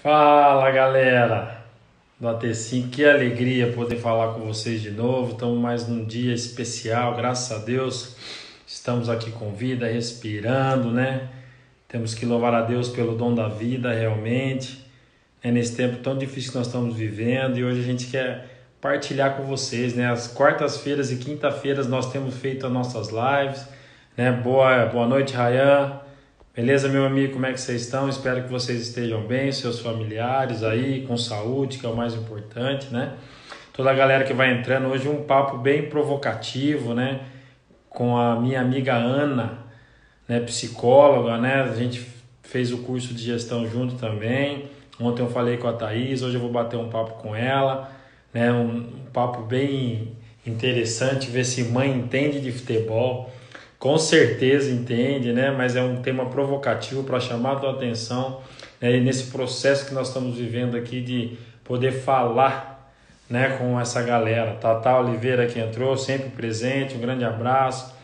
Fala galera do AT5, que alegria poder falar com vocês de novo. Estamos mais num dia especial, graças a Deus. Estamos aqui com vida, respirando, né? Temos que louvar a Deus pelo dom da vida, realmente. É nesse tempo tão difícil que nós estamos vivendo e hoje a gente quer partilhar com vocês, né? As quartas-feiras e quinta-feiras nós temos feito as nossas lives, né? Boa noite, Rayan. Beleza, meu amigo? Como é que vocês estão? Espero que vocês estejam bem, seus familiares aí, com saúde, que é o mais importante, né? Toda a galera que vai entrando, hoje um papo bem provocativo, né? Com a minha amiga Ana, né? Psicóloga, né? A gente fez o curso de gestão junto também. Ontem eu falei com a Thaís, hoje eu vou bater um papo com ela, né? Um papo bem interessante, ver se mãe entende de futebol. Com certeza entende, né? Mas é um tema provocativo para chamar a tua atenção, né? E nesse processo que nós estamos vivendo aqui de poder falar, né, com essa galera. Tata Oliveira que entrou, sempre presente, um grande abraço.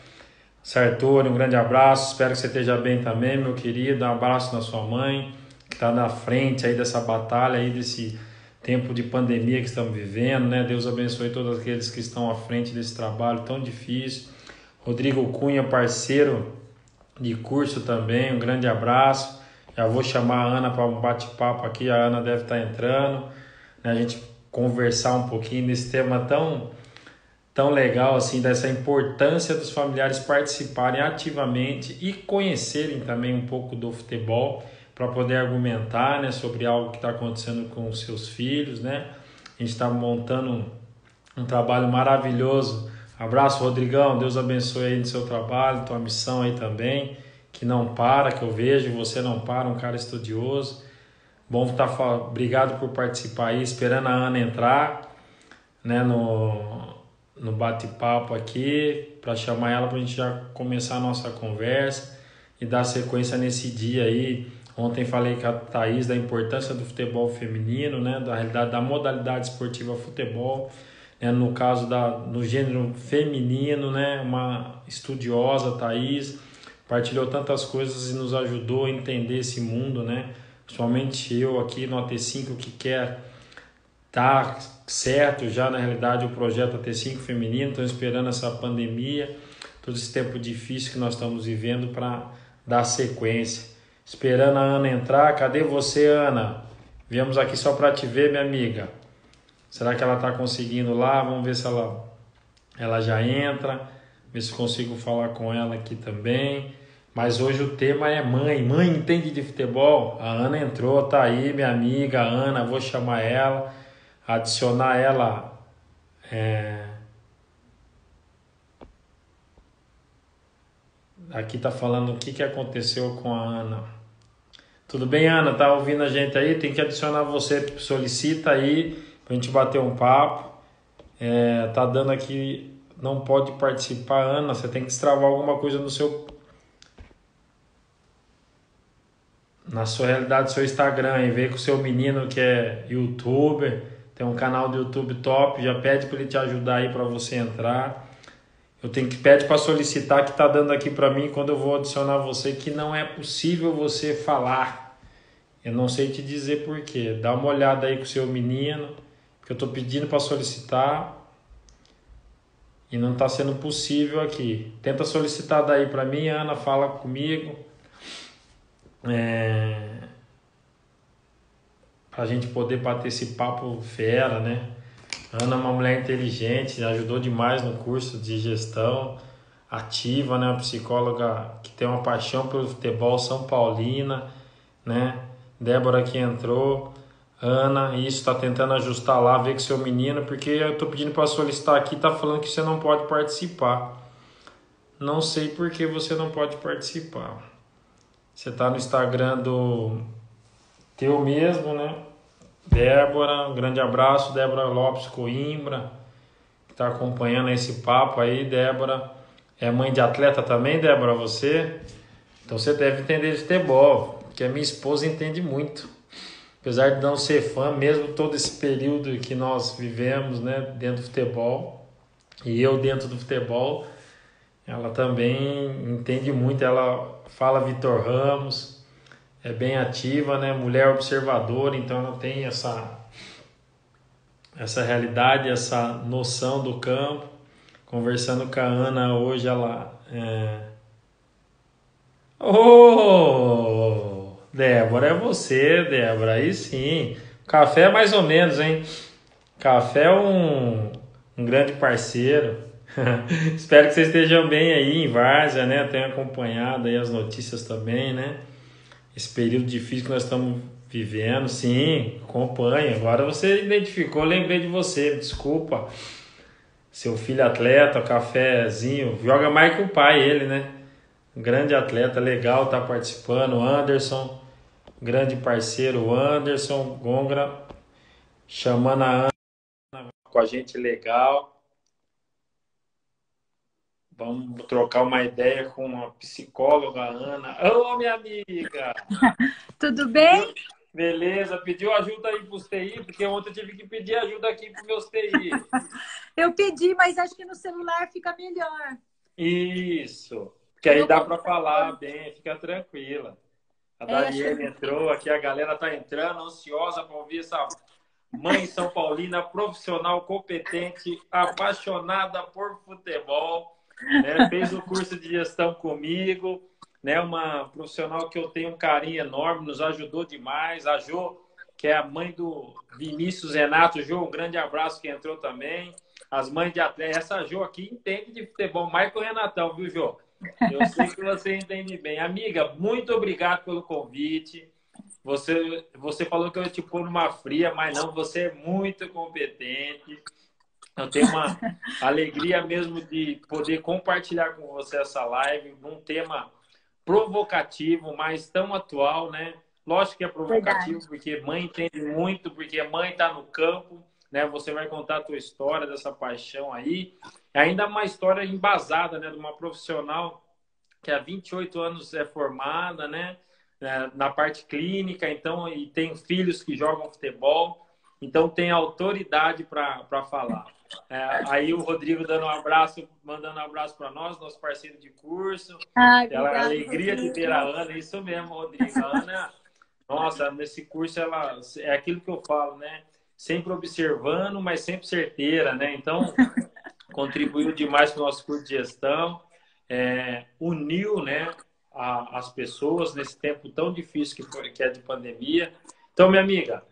Sartori, um grande abraço, espero que você esteja bem também, meu querido. Um abraço na sua mãe, que está na frente aí dessa batalha, aí desse tempo de pandemia que estamos vivendo, né? Deus abençoe todos aqueles que estão à frente desse trabalho tão difícil. Rodrigo Cunha, parceiro de curso também, um grande abraço. Já vou chamar a Ana para um bate-papo aqui, a Ana deve estar entrando, né? A gente conversar um pouquinho nesse tema tão legal, assim, dessa importância dos familiares participarem ativamente e conhecerem também um pouco do futebol para poder argumentar, né, sobre algo que está acontecendo com os seus filhos, né? A gente está montando um trabalho maravilhoso. Abraço, Rodrigão, Deus abençoe aí no seu trabalho, tua missão aí também, que não para, que eu vejo, você não para, um cara estudioso. Bom obrigado por participar aí, esperando a Ana entrar, né, no bate-papo aqui, para chamar ela para a gente já começar a nossa conversa e dar sequência nesse dia aí. Ontem falei com a Thaís da importância do futebol feminino, né, da realidade da modalidade esportiva futebol, no caso no gênero feminino, né? Uma estudiosa, Thaís, partilhou tantas coisas e nos ajudou a entender esse mundo, né? Principalmente eu aqui no AT5 que quer estar certo já na realidade o projeto AT5 feminino, estou esperando essa pandemia, todo esse tempo difícil que nós estamos vivendo para dar sequência. Esperando a Ana entrar, cadê você, Ana? Viemos aqui só para te ver, minha amiga. Será que ela está conseguindo lá? Vamos ver se ela já entra. Ver se consigo falar com ela aqui também. Mas hoje o tema é mãe. Mãe entende de futebol? A Ana entrou, tá aí, minha amiga Ana. Vou chamar ela, adicionar ela. Aqui tá falando o que aconteceu com a Ana. Tudo bem, Ana? Tá ouvindo a gente aí? Tem que adicionar você. Solicita aí pra gente bater um papo. Tá dando aqui, não pode participar, Ana. Você tem que destravar alguma coisa na sua realidade, seu Instagram, e ver com o seu menino que é youtuber, tem um canal do YouTube top, já pede para ele te ajudar aí para você entrar. Eu tenho que pedir para solicitar, que tá dando aqui para mim quando eu vou adicionar você, que não é possível você falar. Eu não sei te dizer por quê. Dá uma olhada aí com o seu menino, que eu estou pedindo para solicitar e não está sendo possível aqui. Tenta solicitar daí para mim, Ana, fala comigo. Para a gente poder bater esse papo fera, né? Ana é uma mulher inteligente, ajudou demais no curso de gestão ativa, né? Uma psicóloga que tem uma paixão pelo futebol, São Paulina, né? Débora que entrou. Ana, isso, tá tentando ajustar lá, ver com seu menino, porque eu tô pedindo para solicitar aqui, tá falando que você não pode participar. Não sei por que você não pode participar. Você tá no Instagram do teu mesmo, né? Débora, um grande abraço, Débora Lopes Coimbra, que tá acompanhando esse papo aí. Débora é mãe de atleta também, Débora, você? Então você deve entender de futebol, porque a minha esposa entende muito. Apesar de não ser fã, mesmo todo esse período que nós vivemos, né, dentro do futebol, e eu dentro do futebol, ela também entende muito. Ela fala Vitor Ramos, é bem ativa, né? Mulher observadora, então ela tem essa realidade, essa noção do campo. Conversando com a Ana hoje, ela. Ô, Débora, é você, Débora. Aí sim. Café é mais ou menos, hein? Café é um grande parceiro. Espero que vocês estejam bem aí em Várzea, né? Tenho acompanhado aí as notícias também, né? Esse período difícil que nós estamos vivendo, sim, acompanha. Agora você identificou, lembrei de você, desculpa. Seu filho atleta, cafezinho, joga mais que o pai, ele, né? Um grande atleta, legal, tá participando. O Anderson, grande parceiro, o Anderson Gongra, chamando a Ana com a gente, legal. Vamos trocar uma ideia com a psicóloga Ana. Ô, minha amiga! Tudo Pediu, bem? beleza, pediu ajuda aí para os TI, porque ontem eu tive que pedir ajuda aqui para os meus TI. Eu pedi, mas acho que no celular fica melhor. Isso, que aí No dá para falar computador, bem, fica tranquila. A acho que Daniela entrou aqui, a galera tá entrando, ansiosa para ouvir essa mãe São Paulina, profissional, competente, apaixonada por futebol, né? Fez o curso de gestão comigo, né? Uma profissional que eu tenho um carinho enorme, nos ajudou demais. A Jo, que é a mãe do Vinícius Renato. Jo, um grande abraço que entrou também. As mães de atleta. Essa Jo aqui entende de futebol mais que o Renatão, viu, Jo? Eu sei que você entende bem. Amiga, muito obrigado pelo convite. Você falou que eu ia te pôr numa fria, mas não, você é muito competente. Eu tenho uma alegria mesmo de poder compartilhar com você essa live num tema provocativo, mas tão atual, né? Lógico que é verdade. provocativo, porque mãe entende muito, porque mãe está no campo, né? Você vai contar a tua história dessa paixão aí. Ainda uma história embasada, né? De uma profissional que há 28 anos é formada, né? Na parte clínica, então, e tem filhos que jogam futebol, então tem autoridade para falar. Aí o Rodrigo dando um abraço, mandando um abraço para nós, nosso parceiro de curso. Ai, Ela, a obrigada, alegria de ter a Rodrigo. Ana, isso mesmo, Rodrigo. A Ana, nossa, nesse curso ela é aquilo que eu falo, né? Sempre observando, mas sempre certeira, né? Então, contribuiu demais para o nosso curso de gestão, uniu, né, as pessoas nesse tempo tão difícil que é de pandemia. Então, minha amiga,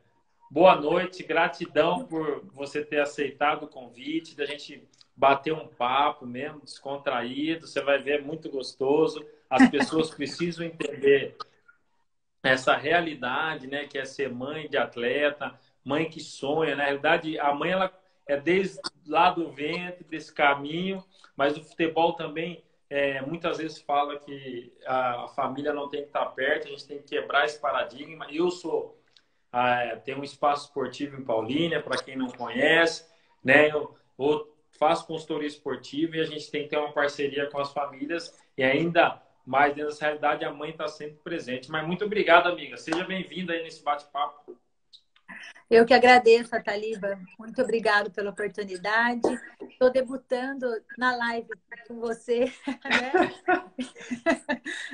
boa noite, gratidão por você ter aceitado o convite, da gente bater um papo mesmo, descontraído, você vai ver, é muito gostoso. As pessoas precisam entender essa realidade, né, que é ser mãe de atleta, mãe que sonha. Na realidade, a mãe ela é desde lá do ventre, desse caminho, mas o futebol também muitas vezes fala que a família não tem que estar perto, a gente tem que quebrar esse paradigma. Eu tenho um espaço esportivo em Paulínia, para quem não conhece, né? Eu faço consultoria esportiva e a gente tem que ter uma parceria com as famílias e ainda mais dentro dessa realidade a mãe está sempre presente. Mas muito obrigado, amiga. Seja bem-vinda aí nesse bate-papo. Eu que agradeço, Taliba. Muito obrigado pela oportunidade. Estou debutando na live com você, né?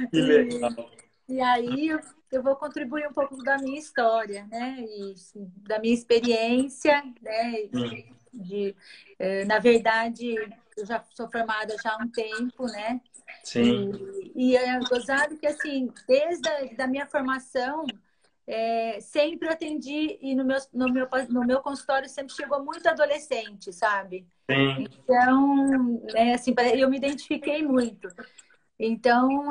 Que legal. E aí eu vou contribuir um pouco da minha história, né? E da minha experiência, né? Na verdade, eu já sou formada já há um tempo, né? Sim, E é gozado que, assim, desde da minha formação, sempre eu atendi, e no meu consultório sempre chegou muito adolescente, sabe? sim, Então, assim, eu me identifiquei muito. Então,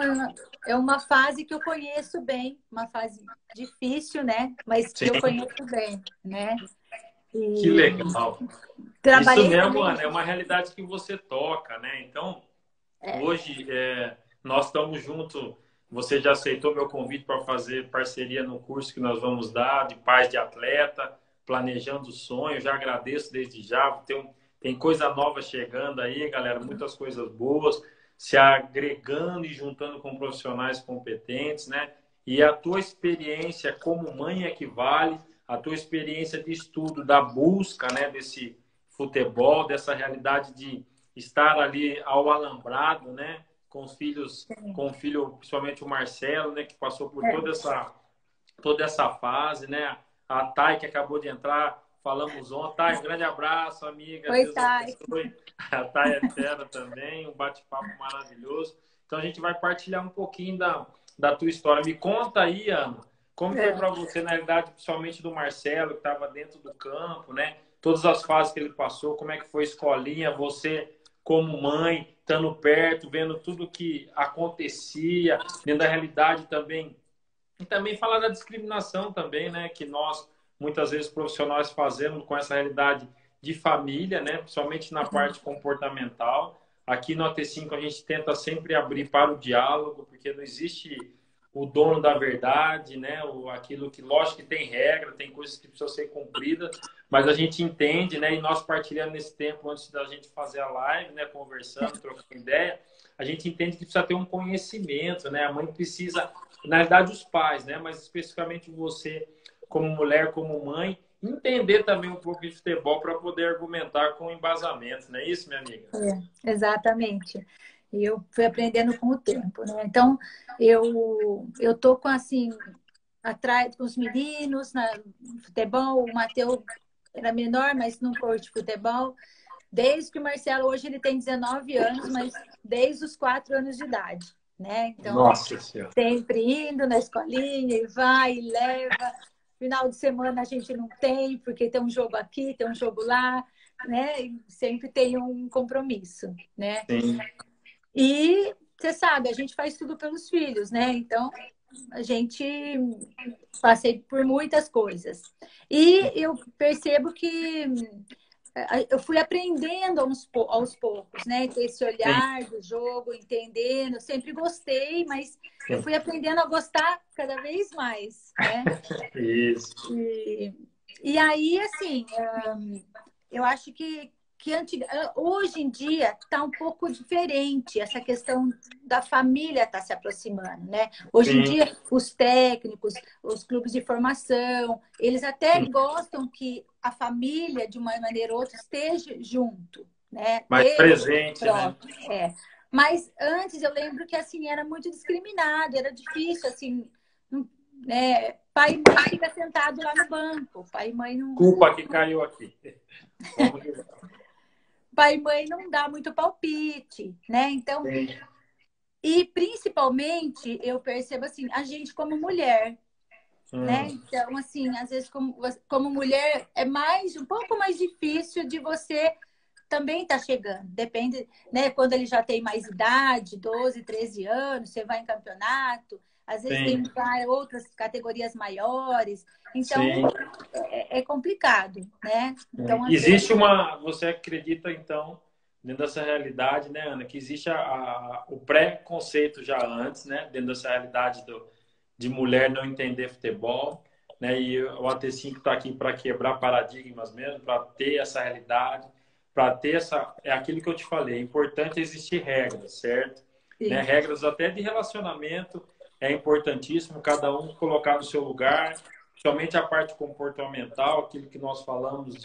é uma fase que eu conheço bem, uma fase difícil, né? Mas que eu sim. conheço bem, né? Que E legal. Isso trabalhei mesmo, também. Ana, é uma realidade que você toca, né? Então, hoje, nós estamos juntos. Você já aceitou meu convite para fazer parceria no curso que nós vamos dar de pais de atleta, planejando o sonho. Já agradeço desde já. Tem coisa nova chegando aí, galera, muitas coisas boas, se agregando e juntando com profissionais competentes, né? E a tua experiência como mãe é que vale, a tua experiência de estudo, da busca, né, desse futebol, dessa realidade de estar ali ao alambrado, né? com os filhos, com o filho, principalmente o Marcelo, né, que passou por É. toda essa fase, né? A Thay, que acabou de entrar, falamos ontem. Thay, um grande abraço, amiga, Oi, Deus Thay. abençoe. A Thay é fera também, um bate-papo maravilhoso. Então a gente vai partilhar um pouquinho da tua história. Me conta aí, Ana, como foi É. para você, na realidade, principalmente do Marcelo, que estava dentro do campo, né? Todas as fases que ele passou, como é que foi a escolinha, você como mãe, estando perto, vendo tudo que acontecia, dentro da realidade também. E também falar da discriminação também, né? Que nós, muitas vezes, profissionais fazemos com essa realidade de família, né? Principalmente na parte comportamental. Aqui no AT5 a gente tenta sempre abrir para o diálogo, porque não existe o dono da verdade, né? Aquilo que, lógico que tem regra, tem coisas que precisam ser cumpridas, mas a gente entende, né? E nós partilhando nesse tempo antes da gente fazer a live, né? Conversando, trocando ideia, a gente entende que precisa ter um conhecimento, né? A mãe precisa, na verdade, os pais, né? Mas especificamente você, como mulher, como mãe, entender também um pouco de futebol para poder argumentar com embasamento, não é isso, minha amiga? Exatamente. E eu fui aprendendo com o tempo, né? Então, eu tô com, assim, atrás com os meninos, no futebol. O Matheus era menor, mas não curte futebol. Desde que o Marcelo, hoje ele tem 19 anos, mas desde os 4 anos de idade, né? Então, Nossa Senhora. sempre indo na escolinha, e vai e leva. Final de semana a gente não tem, porque tem um jogo aqui, tem um jogo lá, né? E sempre tem um compromisso, né? Sim. E você sabe, a gente faz tudo pelos filhos, né? Então, a gente passei por muitas coisas. E eu percebo que eu fui aprendendo aos poucos, né? Com esse Sim. olhar do jogo, entendendo. Eu sempre gostei, mas eu Sim. fui aprendendo a gostar cada vez mais, né? Isso. E aí, assim, eu acho que hoje em dia está um pouco diferente essa questão da família estar se aproximando, né? Hoje em Sim. dia, os técnicos, os clubes de formação, eles até Sim. gostam que a família, de uma maneira ou outra, esteja junto, né? Mais Esteja presente, né? próximo, é. Mas antes eu lembro que assim era muito discriminado, era difícil, assim, né? Pai e mãe fica sentado lá no banco, pai e mãe não Culpa que caiu aqui. Vamos que pai e mãe não dá muito palpite, né? Então, sim. e principalmente eu percebo assim, a gente como mulher, né? Então, assim, às vezes como mulher é um pouco mais difícil de você também estar chegando. Depende, né? Quando ele já tem mais idade, 12, 13 anos, você vai em campeonato, às vezes tem Sim. outras categorias maiores. Então, Sim. é complicado, né? Então, às vezes, Existe você acredita, então, dentro dessa realidade, né, Ana, que existe o pré-conceito já antes, né, dentro dessa realidade de mulher não entender futebol, né, e o AT5 está aqui para quebrar paradigmas mesmo, para ter essa realidade, para ter é aquilo que eu te falei, é importante existir regras, certo? Né, sim. regras até de relacionamento, é importantíssimo cada um colocar no seu lugar, somente a parte comportamental, aquilo que nós falamos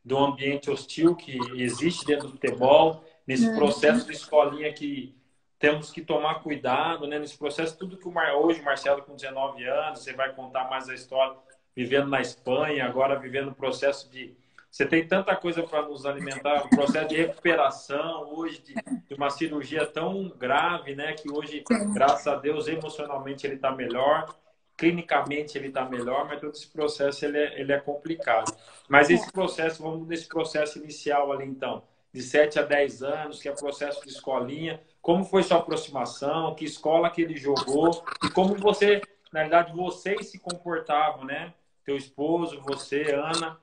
do ambiente hostil que existe dentro do futebol, nesse processo de escolinha que temos que tomar cuidado, né? Nesse processo, tudo que hoje, Marcelo, com 19 anos, você vai contar mais a história, vivendo na Espanha, agora vivendo o processo de. Você tem tanta coisa para nos alimentar, o processo de recuperação hoje de uma cirurgia tão grave, né? Que hoje, graças a Deus, emocionalmente ele está melhor, clinicamente ele está melhor, mas todo esse processo ele é complicado. Mas esse processo, vamos nesse processo inicial ali então, de 7 a 10 anos, que é o processo de escolinha, como foi sua aproximação, que escola que ele jogou e como você, na verdade, vocês se comportavam, né? Teu esposo, você, Ana,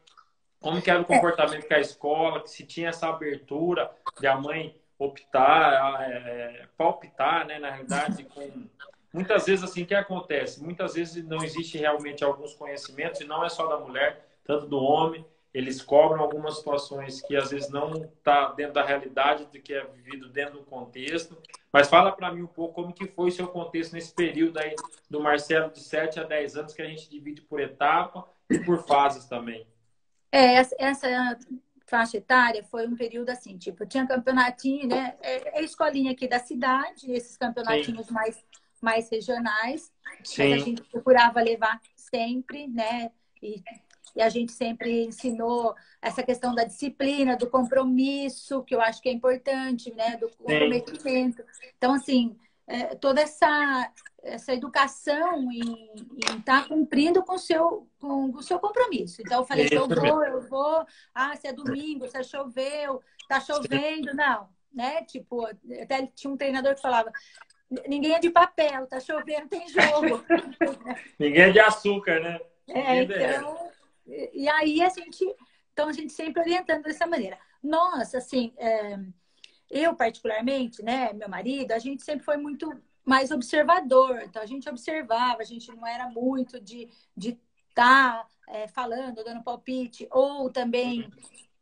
como que era o comportamento com a escola, que se tinha essa abertura de a mãe optar, palpitar, né? Na realidade, com muitas vezes assim, o que acontece? Muitas vezes não existe realmente alguns conhecimentos, e não é só da mulher, tanto do homem, eles cobram algumas situações que às vezes não está dentro da realidade do que é vivido dentro do contexto. Mas fala para mim um pouco como que foi o seu contexto nesse período aí do Marcelo de 7 a 10 anos, que a gente divide por etapa e por fases também. Essa faixa etária foi um período assim, tipo, tinha campeonatinho, né? É a escolinha aqui da cidade, esses Sim, campeonatinhos mais regionais, mas a sim, gente procurava levar sempre, né? E a gente sempre ensinou essa questão da disciplina, do compromisso, que eu acho que é importante, né? Do sim. comprometimento. Então, assim, toda essa educação em estar cumprindo com o seu compromisso. Então, eu falei, Isso mesmo. eu vou. Ah, se é domingo, se choveu, tá chovendo, não. Né? Tipo, até tinha um treinador que falava, ninguém é de papel, tá chovendo, tem jogo. Ninguém é de açúcar, né? Ninguém derrete. Então, e aí então a gente sempre orientando dessa maneira. Nós, assim, eu particularmente, né, meu marido, a gente sempre foi muito mais observador. Então a gente observava, a gente não era muito de estar falando, dando palpite, ou também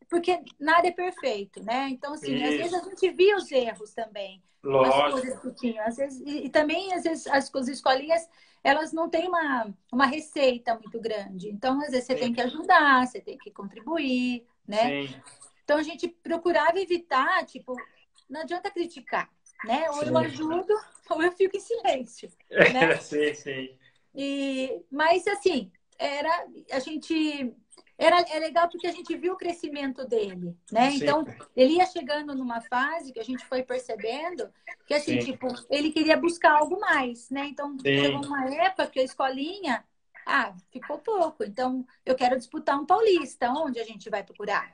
porque nada é perfeito, né? Então, assim, às vezes a Isso, gente via os erros também, as coisas lógico. que tinham. Às vezes, e também, às vezes, as escolinhas, elas não têm uma receita muito grande. Então, às vezes, você Sim, tem que ajudar, você tem que contribuir, né? sim, Então, a gente procurava evitar, tipo, não adianta criticar, né? Ou eu sim. ajudo, ou eu fico em silêncio, né? Sim, sim, Mas assim, a gente é legal porque a gente viu o crescimento dele, né? sim, Então, ele ia chegando numa fase que a gente foi percebendo que assim, sim, tipo, ele queria buscar algo mais, né? Então, chegou sim, uma época que a escolinha, ficou pouco. Então, eu quero disputar um paulista, onde a gente vai procurar?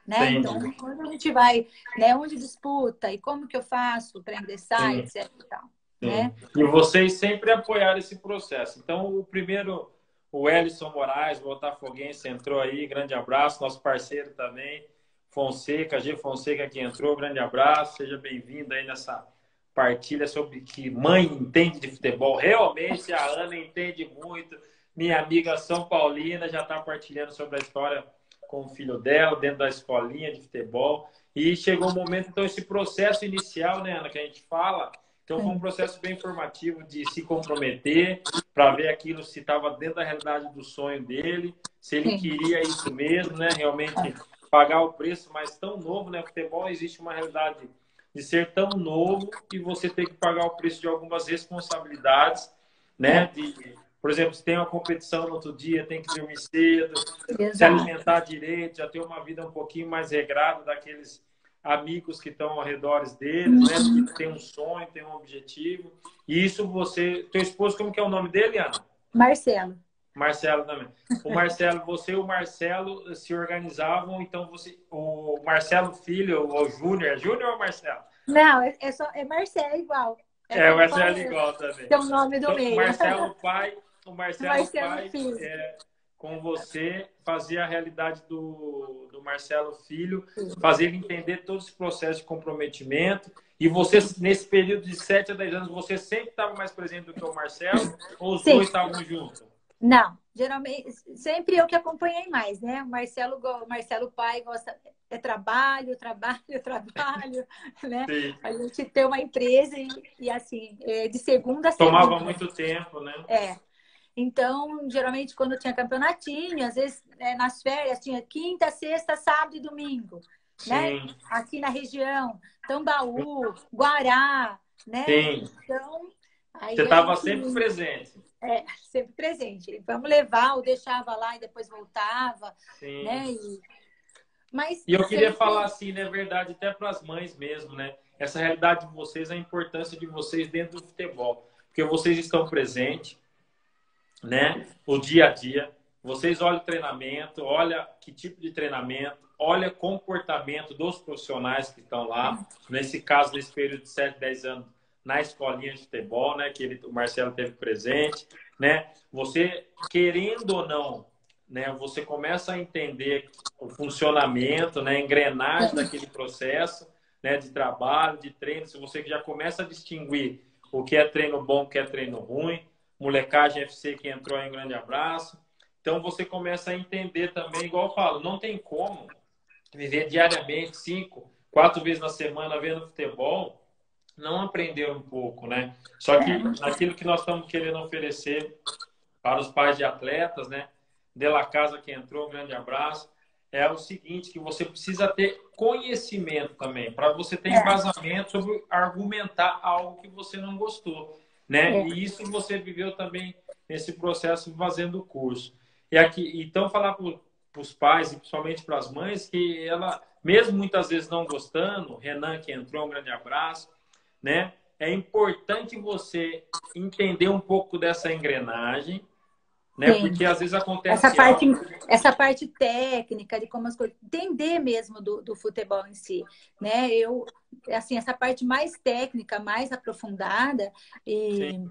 Né? Então, entendi. onde a gente vai, né? Onde disputa e como que eu faço para ingressar, Sim, etc e tal, sim. né? E vocês sempre apoiaram esse processo. Então, o primeiro, o Elison Moraes, botafoguense, entrou aí, grande abraço, nosso parceiro também, Fonseca, G Fonseca que entrou, grande abraço, seja bem-vindo aí nessa partilha sobre que mãe entende de futebol. Realmente, a Ana entende muito, minha amiga São Paulina já está partilhando sobre a história com o filho dela, dentro da escolinha de futebol. E chegou o momento, então, esse processo inicial, né, Ana, que a gente fala. Então, foi um Sim, processo bem formativo de se comprometer para ver aquilo se estava dentro da realidade do sonho dele, se ele sim. queria isso mesmo, né? Realmente pagar o preço, mas tão novo, né? Futebol existe uma realidade de ser tão novo e você ter que pagar o preço de algumas responsabilidades, né? É, Por exemplo, se tem uma competição no outro dia, tem que dormir cedo, se exato. alimentar direito, já ter uma vida um pouquinho mais regrada daqueles amigos que estão ao redor deles, né? Porque tem um sonho, tem um objetivo. E isso teu esposo, como que é o nome dele, Ana? Marcelo. Marcelo também. O Marcelo, você e o Marcelo se organizavam, então o Marcelo filho, ou Júnior, é Júnior ou Marcelo? Não, é Marcelo, é igual. É É, o com Marcelo qual igual também. tem o nome do Então, meio. O Marcelo Marcelo pai, Filho. com você, fazia a realidade do Marcelo Filho, fazer ele entender todo esse processo de comprometimento. E você, nesse período de 7 a 10 anos, você sempre estava mais presente do que o Marcelo, ou os Sim, dois estavam juntos? não. Geralmente, sempre eu que acompanhei mais, né? O Marcelo pai gosta, é trabalho, trabalho, trabalho, né? Sim. A gente tem uma empresa e assim, de segunda a Tomava segunda. muito tempo, né? É. Então, geralmente, quando tinha campeonatinho, às vezes nas férias tinha quinta, sexta, sábado e domingo, né? Sim, Aqui na região, Tambaú, Guará, né? sim. Então, Você aí a estava gente sempre presente. sempre presente. Vamos levar, ou deixava lá e depois voltava, Sim. né? Mas E eu queria falar sempre, assim, né, verdade, até para as mães mesmo, né? Essa realidade de vocês, a importância de vocês dentro do futebol. Porque vocês estão presentes, né? O dia a dia. Vocês olham o treinamento, olha que tipo de treinamento, olha comportamento dos profissionais que estão lá. Nesse caso, nesse período de 7, 10 anos, na escolinha de futebol, né? O Marcelo teve presente, né? Você, querendo ou não, né? Você começa a entender o funcionamento, né? A engrenagem daquele processo, né? De trabalho, de treino. Se você já começa a distinguir o que é treino bom, o que é treino ruim, Molecagem FC que entrou aí, um grande abraço. Então você começa a entender também, igual eu falo, não tem como viver diariamente, 5, 4 vezes na semana vendo futebol, não aprender um pouco, né? Só que naquilo que nós estamos querendo oferecer para os pais de atletas, né? De La Casa que entrou, um grande abraço. é o seguinte, que você precisa ter conhecimento também, para você ter embasamento sobre argumentar algo que você não gostou, né? É. E isso você viveu também nesse processo fazendo o curso. E aqui, então, falar para os pais e principalmente para as mães que ela, mesmo muitas vezes não gostando, Renan que entrou, um grande abraço, né? É importante você entender um pouco dessa engrenagem, né? Sim. Porque às vezes Essa acontece parte, algo. essa parte técnica de como as coisas, entender mesmo do futebol em si, né? Assim, essa parte mais técnica, mais aprofundada, Sim,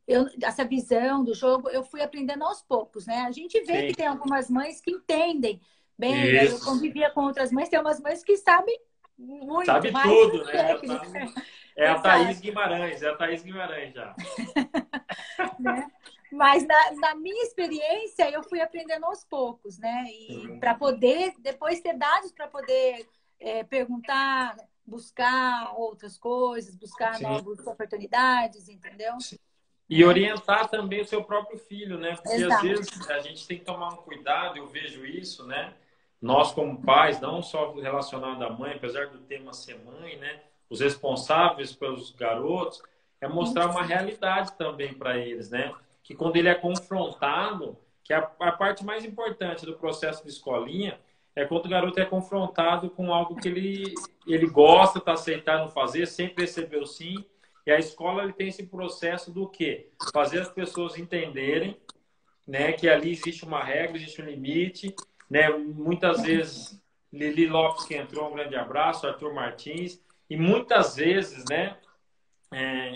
e essa visão do jogo, eu fui aprendendo aos poucos, né? A gente vê sim. que tem algumas mães que entendem bem, né? Eu Isso. convivia com outras mães, tem umas mães que sabem muito, Sabe mais tudo, né? Já tá técnica. É a Thaís Exato. Guimarães, é a Thaís Guimarães já. Né? Mas na minha experiência, eu fui aprendendo aos poucos, né? E Uhum. para poder, depois ter dados para poder perguntar, buscar outras coisas, buscar Sim. novas oportunidades, entendeu? E Né? orientar também o seu próprio filho, né? Porque às Exato. vezes a gente tem que tomar um cuidado, eu vejo isso, né? Nós, como pais, não só relacionado à mãe, apesar do tema ser mãe, né? Os responsáveis pelos garotos, é mostrar uma realidade também para eles, né? Que quando ele é confrontado, que a parte mais importante do processo de escolinha é quando o garoto é confrontado com algo que ele gosta, está aceitando fazer, sempre recebeu sim. E a escola ele tem esse processo do quê? Fazer as pessoas entenderem, né, que ali existe uma regra, existe um limite, né? Muitas vezes Lili Lopes que entrou, um grande abraço, Arthur Martins, e muitas vezes, né,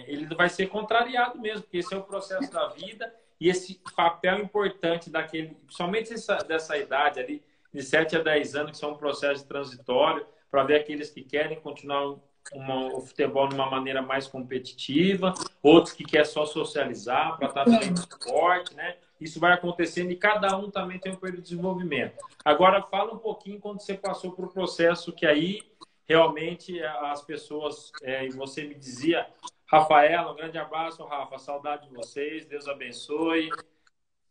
ele vai ser contrariado mesmo, porque esse é o processo da vida e esse papel importante daquele, principalmente dessa idade ali, de 7 a 10 anos, que são um processo transitório, para ver aqueles que querem continuar o futebol de uma maneira mais competitiva, outros que querem só socializar, para estar também no esporte, né? Isso vai acontecendo e cada um também tem um período de desenvolvimento. Agora, fala um pouquinho quando você passou por um processo que aí realmente as pessoas, e você me dizia, Rafaela, um grande abraço, Rafa, saudade de vocês, Deus abençoe,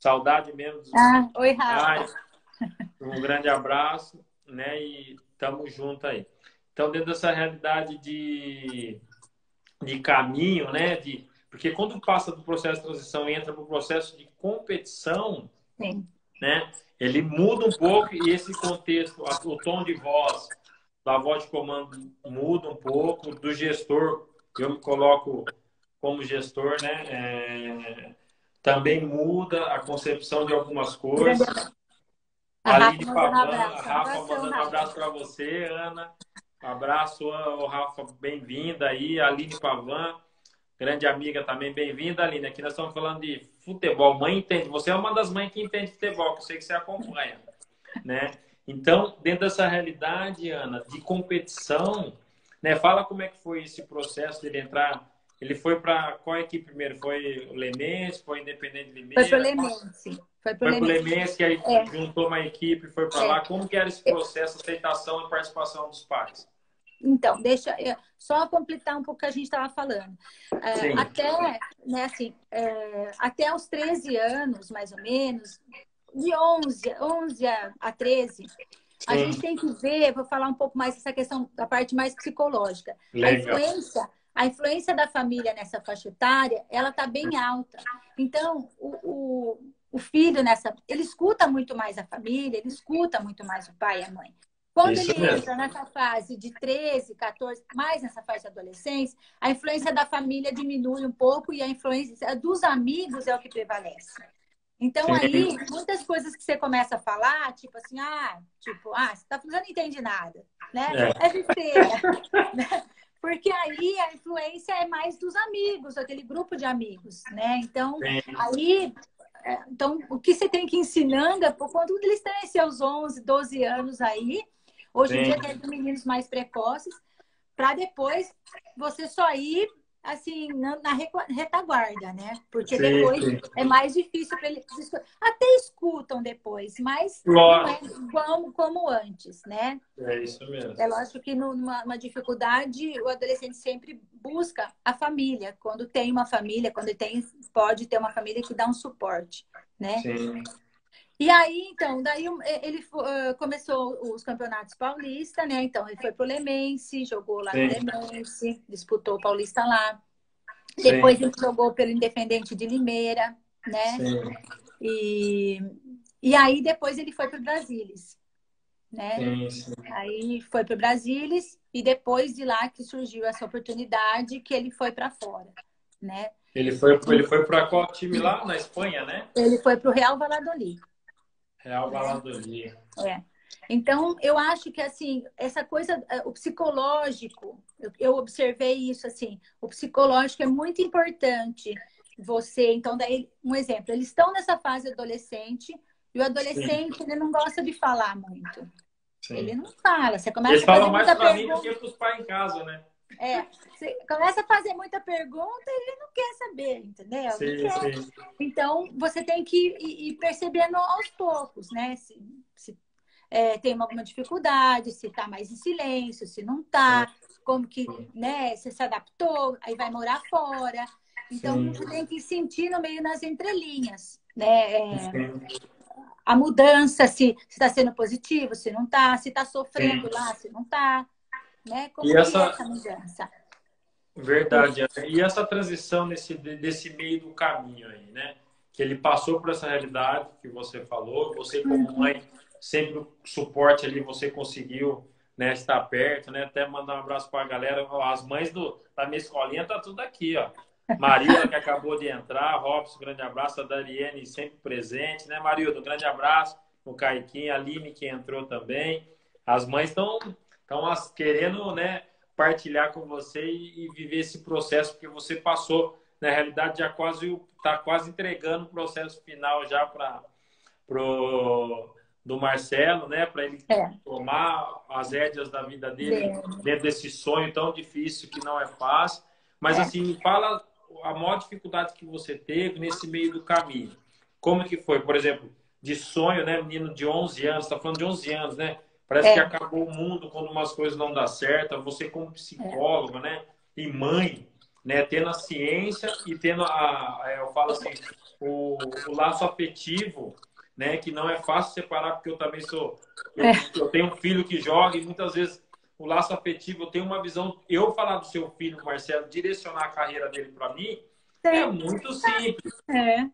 saudade mesmo. Ah, oi, Ai, Rafa. um grande abraço, né? E tamo junto aí. Então, dentro dessa realidade de caminho, né? Porque quando passa do processo de transição e entra para o processo de competição, Sim. né? Ele muda um pouco e esse contexto, o tom de voz da voz de comando muda um pouco, do gestor, eu me coloco como gestor, né? Também muda a concepção de algumas Grande coisas. abraço. A Rafa Aline mandando Pavan, a abraço. Um Rafa abração, mandando um Rafa. abraço para você, Ana. Abraço, ô, Rafa, bem-vinda aí. Aline Pavan, grande amiga também, bem-vinda, Aline. Aqui nós estamos falando de futebol. Mãe entende. Você é uma das mães que entende futebol, que eu sei que você acompanha, né? Então, dentro dessa realidade, Ana, de competição, né? Fala como é que foi esse processo dele entrar. Ele foi para qual equipe primeiro? Foi o Lemense? Foi Independente de Foi pro Limeira? Lemense. Foi pro Foi para o Lemense. Lemense, que aí É, juntou uma equipe, foi para é. lá. Como que era esse processo, aceitação e participação dos pais? Então, deixa só completar um pouco o que a gente estava falando. Sim, Até, né, assim, até os 13 anos, mais ou menos, de 11 a 13, a sim, gente tem que ver, vou falar um pouco mais dessa questão da parte mais psicológica. legal. A influência da família nessa faixa etária, ela está bem alta. Então, o filho ele escuta muito mais a família, ele escuta muito mais o pai e a mãe. Quando Isso ele mesmo. entra nessa fase de 13, 14, mais nessa fase de adolescência, a influência da família diminui um pouco e a influência dos amigos é o que prevalece. Então, Sim, aí, muitas coisas que você começa a falar, você tá falando, não entende nada, né? é, É besteira, né? Porque aí a influência é mais dos amigos, aquele grupo de amigos, né? Então, sim, então o que você tem que ir ensinando é por quando eles têm seus 11, 12 anos aí, hoje em dia sim, tem meninos mais precoces, para depois você só ir assim na retaguarda, né? Porque sim, depois sim. é mais difícil para eles até escutam depois, mas não é Lógico, como antes, né? é isso mesmo. É lógico que numa dificuldade o adolescente sempre busca a família, quando tem uma família, pode ter uma família que dá um suporte, né? Sim. E aí, então, ele começou os campeonatos paulistas, né? Então, ele foi pro Lemense, jogou lá no Sim, Lemense, disputou o Paulista lá. sim, Depois ele jogou pelo Independente de Limeira, né? sim, E, e aí depois ele foi para o Brasilis, né? sim, sim. Aí foi para o Brasilis e depois de lá que surgiu essa oportunidade que ele foi para fora, né? Ele foi para qual time lá? Na Espanha, né? Ele foi para o Real Valladolid, Real né? Valladolid. É. Então, eu acho que, assim, essa coisa, o psicológico, eu observei isso, assim, o psicológico é muito importante. Você, então, daí, um exemplo, eles estão nessa fase adolescente e o Sim, adolescente, ele não gosta de falar muito. Ele sim. não fala. Você Eles começa a falam fazer mais muita para mim do que pergunta, para os pais em casa, né? você começa a fazer muita pergunta, ele não quer saber, entendeu? Não Sim, quer. sim, Então, você tem que ir percebendo aos poucos, né? Se tem alguma dificuldade, se está mais em silêncio, se não sim, está, como que, né, você se adaptou, aí vai morar fora. Então, sim, você tem que sentir no meio nas entrelinhas, né? sim, A mudança, se está sendo positivo, se não está, se está sofrendo sim. lá, se não está, né? E Como que é essa, essa mudança? verdade, e essa transição desse meio do caminho aí, né? Que ele passou por essa realidade que você falou, você como mãe, sempre o suporte ali, você conseguiu, né, estar perto, né? Até mandar um abraço para a galera, as mães da minha escolinha tá tudo aqui, ó. Marilda, que acabou de entrar, Robson, grande abraço, a Dariene sempre presente, né, Marilda, um grande abraço, o Caiquinho, a Aline, que entrou também. As mães estão querendo, né, partilhar com você e viver esse processo, porque você passou, na realidade, já quase está quase entregando o processo final já para pro do Marcelo, né, para ele É, tomar as rédeas da vida dele é, dentro desse sonho tão difícil que não é fácil. Mas é. assim, me fala a maior dificuldade que você teve nesse meio do caminho. Como que foi, por exemplo, de sonho, né, menino de 11 anos, está falando de 11 anos, né? Parece que É, acabou o mundo quando umas coisas não dão certo. Você como é, psicólogo, né, e mãe, né, tendo a ciência e tendo eu falo assim, o laço afetivo, né, que não é fácil separar, porque eu também sou, é. eu tenho um filho que joga e muitas vezes o laço afetivo, eu tenho uma visão, eu falar do seu filho, Marcelo, direcionar a carreira dele para mim, é Tem, muito simples. é.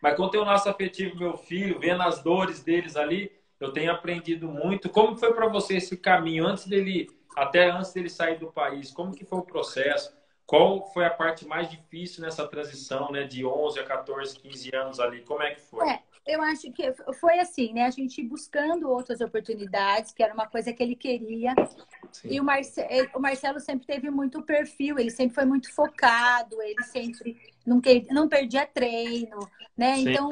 Mas quando tem o laço afetivo, meu filho, vendo as dores deles ali, eu tenho aprendido muito. Como foi para você esse caminho até antes dele sair do país? Como que foi o processo? Qual foi a parte mais difícil nessa transição, né, de 11 a 14, 15 anos ali? Como é que foi? Eu acho que foi assim, né? A gente buscando outras oportunidades, que era uma coisa que ele queria. E Sim, o Marcelo sempre teve muito perfil, ele sempre foi muito focado, ele sempre não perdia treino, né? sim, Então,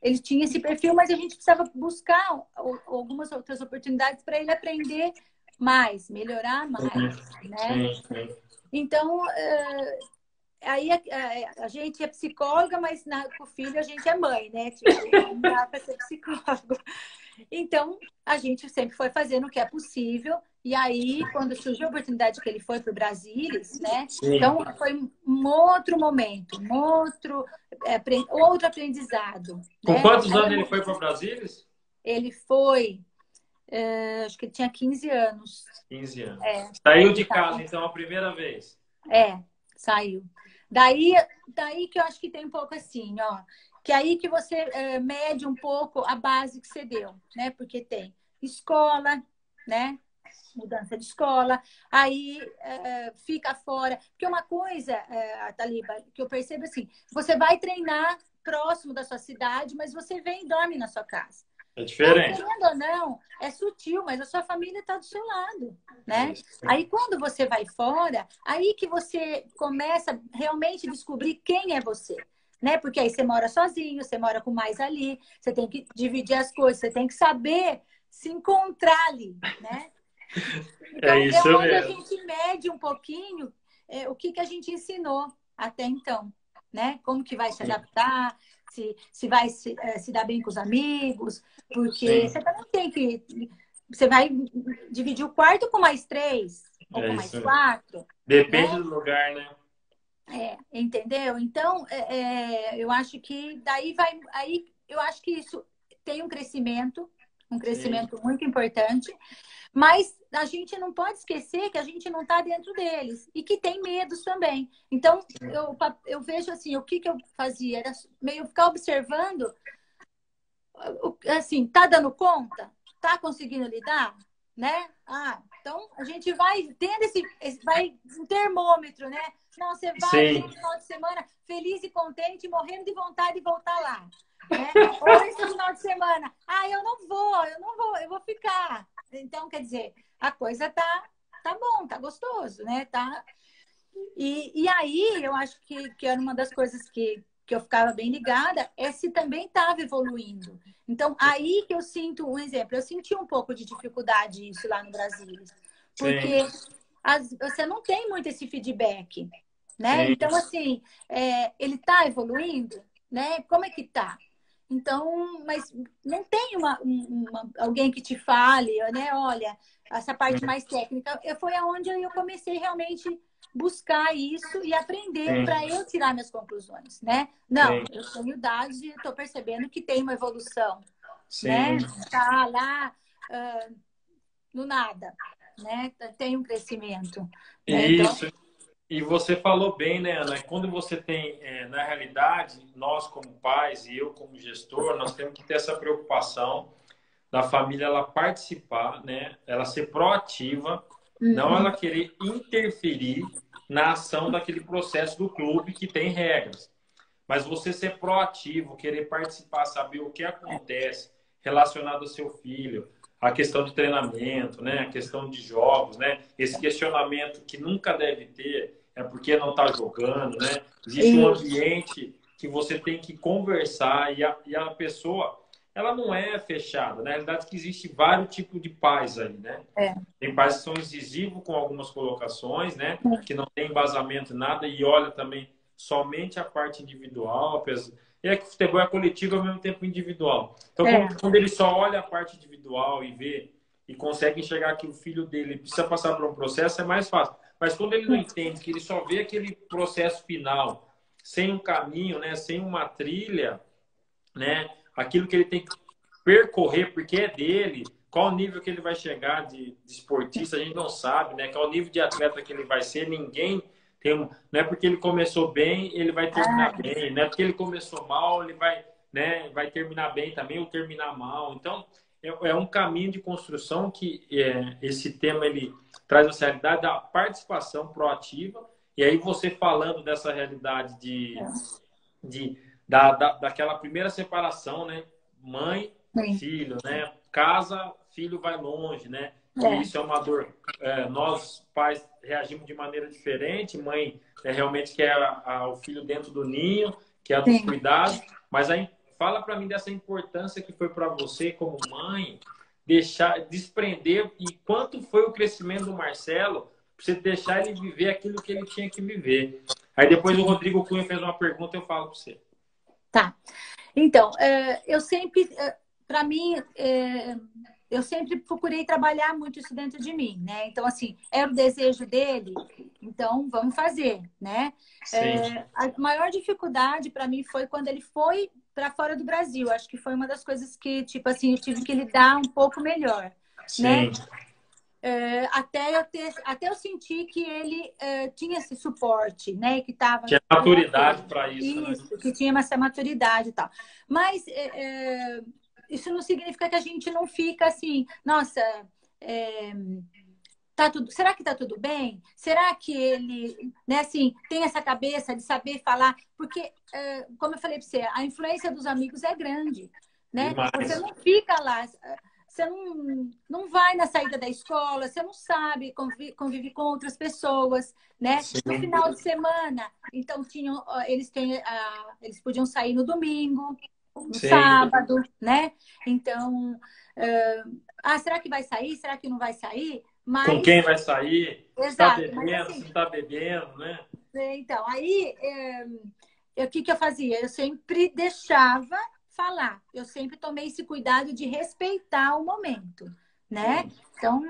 ele tinha esse perfil, mas a gente precisava buscar algumas outras oportunidades para ele aprender mais, melhorar mais, né? sim, sim. Então, aí a gente é psicóloga, mas com o filho a gente é mãe, né? Tipo, não dá para ser psicólogo. Então, a gente sempre foi fazendo o que é possível. E aí, quando surgiu a oportunidade que ele foi para o Brasilis, né? Sim. Então, foi um outro momento, outro aprendizado, Com né? quantos Aí, anos ele foi para Brasília? ele foi, acho que ele tinha 15 anos. 15 anos. É, Saiu ele de tá, casa, então, a primeira vez. saiu. Daí que eu acho que tem um pouco assim, ó. Que aí que você mede um pouco a base que você deu, né? Porque tem escola, né? Mudança de escola, aí fica fora. Porque uma coisa, Taliba, que eu percebo assim, você vai treinar próximo da sua cidade, mas você vem e dorme na sua casa. É Então, diferente. querendo ou não, é sutil, mas a sua família está do seu lado, né? Isso. Aí, quando você vai fora, aí que você começa realmente a descobrir quem é você, né? Porque aí você mora sozinho, você mora com mais ali, você tem que dividir as coisas, você tem que saber se encontrar ali, né? É Então, é isso onde a mesmo. gente mede um pouquinho o que que a gente ensinou até então, né? Como que vai se Sim, adaptar, se vai se dar bem com os amigos, porque sim. você também tem que... Você vai dividir o quarto com mais três, ou É com isso mais mesmo. quatro, Depende né? do lugar, né? Entendeu? Então, eu acho que daí vai... Aí, eu acho que isso tem um Sim, crescimento muito importante, mas a gente não pode esquecer que a gente não está dentro deles e que tem medos também. Então, eu vejo assim, o que eu fazia? Era meio ficar observando, assim, tá dando conta? Tá conseguindo lidar? Né? Ah, então a gente vai tendo vai um termômetro, né? Não, você vai sim, no final de semana feliz e contente, morrendo de vontade de voltar lá, né? Ou esse final de semana, ah, eu não vou, eu vou ficar. Então, quer dizer, a coisa tá bom, tá gostoso, né? Tá. E aí eu acho que era uma das coisas que eu ficava bem ligada, é se também estava evoluindo. Então, aí que eu sinto um exemplo. Eu senti um pouco de dificuldade isso lá no Brasil, sim, porque você não tem muito esse feedback, né? sim, Então, assim, ele está evoluindo, né? Como é que tá? Então, mas não tem alguém que te fale, né? Olha, essa parte mais técnica. Foi aonde eu comecei realmente buscar isso e aprender sim, para eu tirar minhas conclusões, né? Não, sim, eu tenho idade e estou percebendo que tem uma evolução, né? sim. Tá lá no nada, né? Tem um crescimento, né? Então, Isso. E você falou bem, né, Ana? Quando você tem, na realidade, nós como pais e eu como gestor, nós temos que ter essa preocupação da família ela participar, né? Ela ser proativa, não ela uhum, querer interferir na ação daquele processo do clube que tem regras. Mas você ser proativo, querer participar, saber o que acontece relacionado ao seu filho, a questão de treinamento, né? A questão de jogos, né? Esse questionamento que nunca deve ter é porque não está jogando, né? Existe um isso, ambiente que você tem que conversar e a pessoa, ela não é fechada. Na realidade, que existe vários tipos de pais aí, né? é, Tem pais que são incisivos com algumas colocações, né? Que não tem embasamento em nada e olha também somente a parte individual. E é que o futebol é coletivo ao mesmo tempo individual. Então, é, quando ele só olha a parte individual e vê e consegue enxergar que o filho dele precisa passar por um processo, é mais fácil. Mas quando ele não entende, que ele só vê aquele processo final, sem um caminho, né? Sem uma trilha, né? Aquilo que ele tem que percorrer porque é dele, qual nível que ele vai chegar de esportista, a gente não sabe, né? Qual nível de atleta que ele vai ser, ninguém tem um, não é porque ele começou bem, ele vai terminar ah, bem, não é porque ele começou mal, ele vai, né, vai terminar bem também ou terminar mal. Então, é um caminho de construção que esse tema ele traz essa realidade da participação proativa e aí você falando dessa realidade daquela primeira separação, né? Mãe, sim, filho, né? Casa, filho vai longe, né? Que é, isso é uma dor. Nós, pais, reagimos de maneira diferente. Mãe realmente quer o filho dentro do ninho, quer dos sim. cuidados. Mas aí, fala para mim dessa importância que foi para você, como mãe, deixar, desprender e quanto foi o crescimento do Marcelo para você deixar ele viver aquilo que ele tinha que viver. Aí depois o Rodrigo Cunha fez uma pergunta, eu falo para você. Tá. Então, eu sempre, para mim, eu sempre procurei trabalhar muito isso dentro de mim, né? Então, assim, era o desejo dele, então vamos fazer, né? Sim, A maior dificuldade para mim foi quando ele foi para fora do Brasil. Acho que foi uma das coisas que, tipo assim, eu tive que lidar um pouco melhor, né? sim. Até eu sentir que ele tinha esse suporte, né? Que estava Tinha tudo maturidade ok. para isso, né? Isso, que tinha essa maturidade e tal. Mas isso não significa que a gente não fica assim, nossa, é, será que tá tudo bem? Será que ele, né, assim, tem essa cabeça de saber falar? Porque, como eu falei para você, a influência dos amigos é grande, né? Você Demais. não fica lá, você não vai na saída da escola, você não sabe, convive com outras pessoas, né? No Sim, final de semana, então eles podiam sair no domingo, no sim. sábado, né? Então, será que vai sair? Será que não vai sair? Com quem Mas, vai sair? Está exato, mas bebendo, se assim, não está bebendo, né? então, aí, o que que eu fazia? Eu sempre deixava falar, eu sempre tomei esse cuidado de respeitar o momento, né? Sim, Então,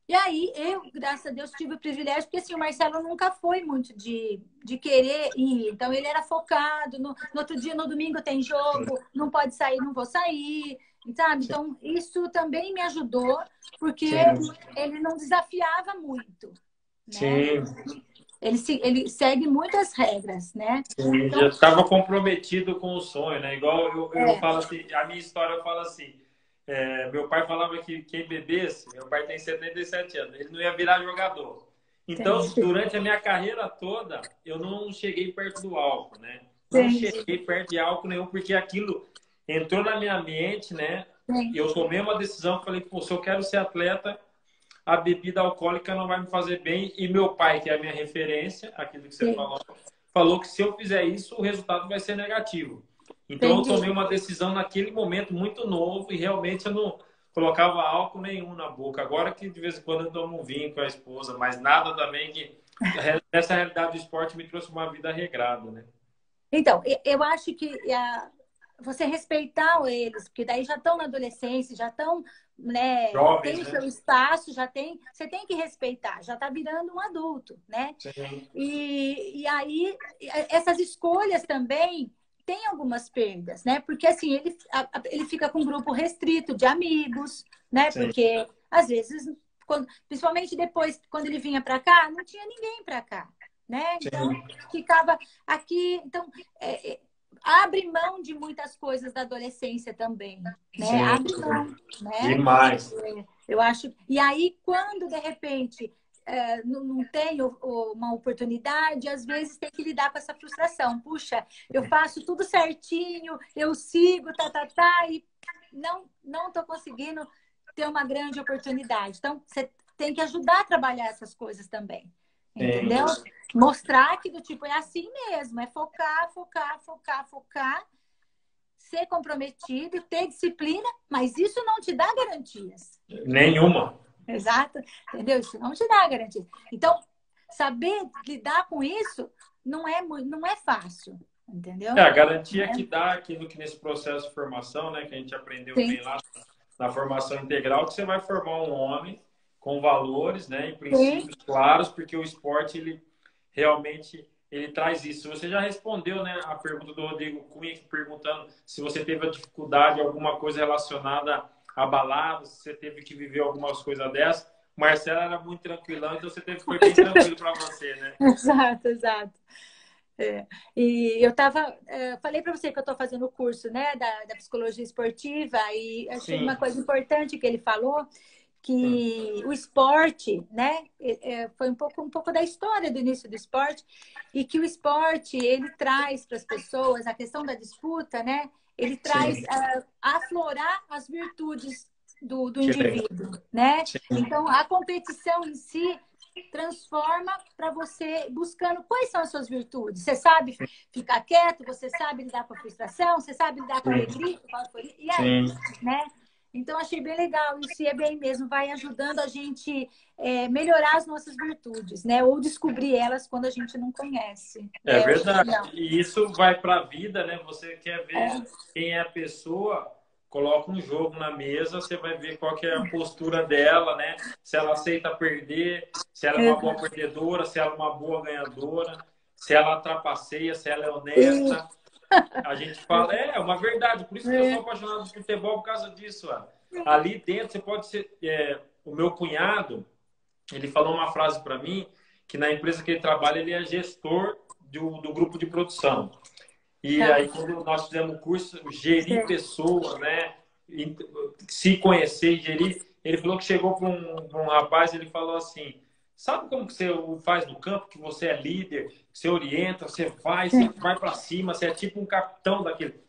E aí, eu, graças a Deus, tive o privilégio, porque assim, o Marcelo nunca foi muito de querer ir. Então, ele era focado. No outro dia, no domingo, tem jogo, não pode sair, não vou sair, sabe? Então, isso também me ajudou, porque Sim, ele não desafiava muito, né? sim, Ele segue muitas regras, né? sim. Já Então, estava comprometido com o sonho, né? Igual eu é, falo assim, a minha história eu falo assim, meu pai falava que quem bebesse, meu pai tem 77 anos, ele não ia virar jogador. Então, entendi, durante a minha carreira toda, eu não cheguei perto do álcool, né? Não entendi, cheguei perto de álcool nenhum, porque aquilo entrou na minha mente, né? E eu tomei uma decisão, falei, pô, se eu quero ser atleta, a bebida alcoólica não vai me fazer bem. E meu pai, que é a minha referência, aquilo que você entendi, falou, falou que se eu fizer isso, o resultado vai ser negativo. Então eu entendi. tomei uma decisão naquele momento muito novo e realmente eu não colocava álcool nenhum na boca. Agora que de vez em quando eu tomo um vinho com a esposa, mas nada também que essa realidade do esporte me trouxe uma vida regrada, né? Então, eu acho que você respeitar eles, porque daí já estão na adolescência, já estão, né, tem Jovens, o né? seu espaço, você tem que respeitar, já está virando um adulto, né? Sim, E aí, essas escolhas também têm algumas perdas, né? Porque assim, ele fica com um grupo restrito de amigos, né? sim, Porque às vezes, principalmente depois, quando ele vinha para cá, não tinha ninguém para cá, né? Então, sim, ficava aqui. Então, abre mão de muitas coisas da adolescência também, né? sim, Abre mão, né? demais. Eu acho. E aí, quando de repente não tem uma oportunidade, às vezes tem que lidar com essa frustração. Puxa, eu faço tudo certinho, eu sigo, e não estou conseguindo ter uma grande oportunidade. Então, você tem que ajudar a trabalhar essas coisas também. Sim. Entendeu? Mostrar que do tipo é assim mesmo, é focar, focar, focar, focar, ser comprometido, ter disciplina, mas isso não te dá garantias. Nenhuma. Exato, entendeu? Isso não te dá garantia. Então, saber lidar com isso não é fácil, entendeu? A garantia que É. dá aquilo que nesse processo de formação, né, que a gente aprendeu Sim, bem lá na formação integral, que você vai formar um homem com valores, né, e sim. princípios claros, porque o esporte ele realmente ele traz isso. Você já respondeu, né, a pergunta do Rodrigo Cunha perguntando se você teve a dificuldade alguma coisa relacionada a baladas, se você teve que viver algumas coisas dessas. O Marcelo era muito tranquilão, então foi bem tranquilo para você, né? Exato, exato. É. E falei para você que eu estou fazendo o curso, né, da psicologia esportiva, e achei uma Sim. coisa importante que ele falou, que o esporte, né, foi um pouco da história do início do esporte, e que o esporte, ele traz para as pessoas a questão da disputa, né, ele traz Sim, aflorar as virtudes do que legal. indivíduo, né? Sim, Então, a competição em si transforma para você buscando quais são as suas virtudes. Você sabe ficar quieto, você sabe lidar com a frustração, você sabe lidar com a sim, alegria, com a euforia, e aí, sim. né? Então, achei bem legal isso, e é bem mesmo, vai ajudando a gente melhorar as nossas virtudes, né? Ou descobrir elas quando a gente não conhece, É né? Eu acho verdade. legal. E isso vai para a vida, né? Você quer ver É, quem é a pessoa, coloca um jogo na mesa, você vai ver qual que é a postura dela, né? Se ela aceita perder, se ela é uma boa exato. perdedora, se ela é uma boa ganhadora, se ela trapaceia, se ela é E- honesta. A gente fala, é uma verdade. Por isso que eu sou apaixonado por futebol por causa disso. Ó. Ali dentro você pode ser. O meu cunhado, ele falou uma frase para mim que na empresa que ele trabalha ele é gestor do grupo de produção. E tá, aí quando nós fizemos o curso gerir certo. pessoas, né, se conhecer e gerir, ele falou que chegou para um rapaz, ele falou assim: sabe como que você faz no campo, que você é líder, você orienta, você vai para cima, você é tipo um capitão daquele.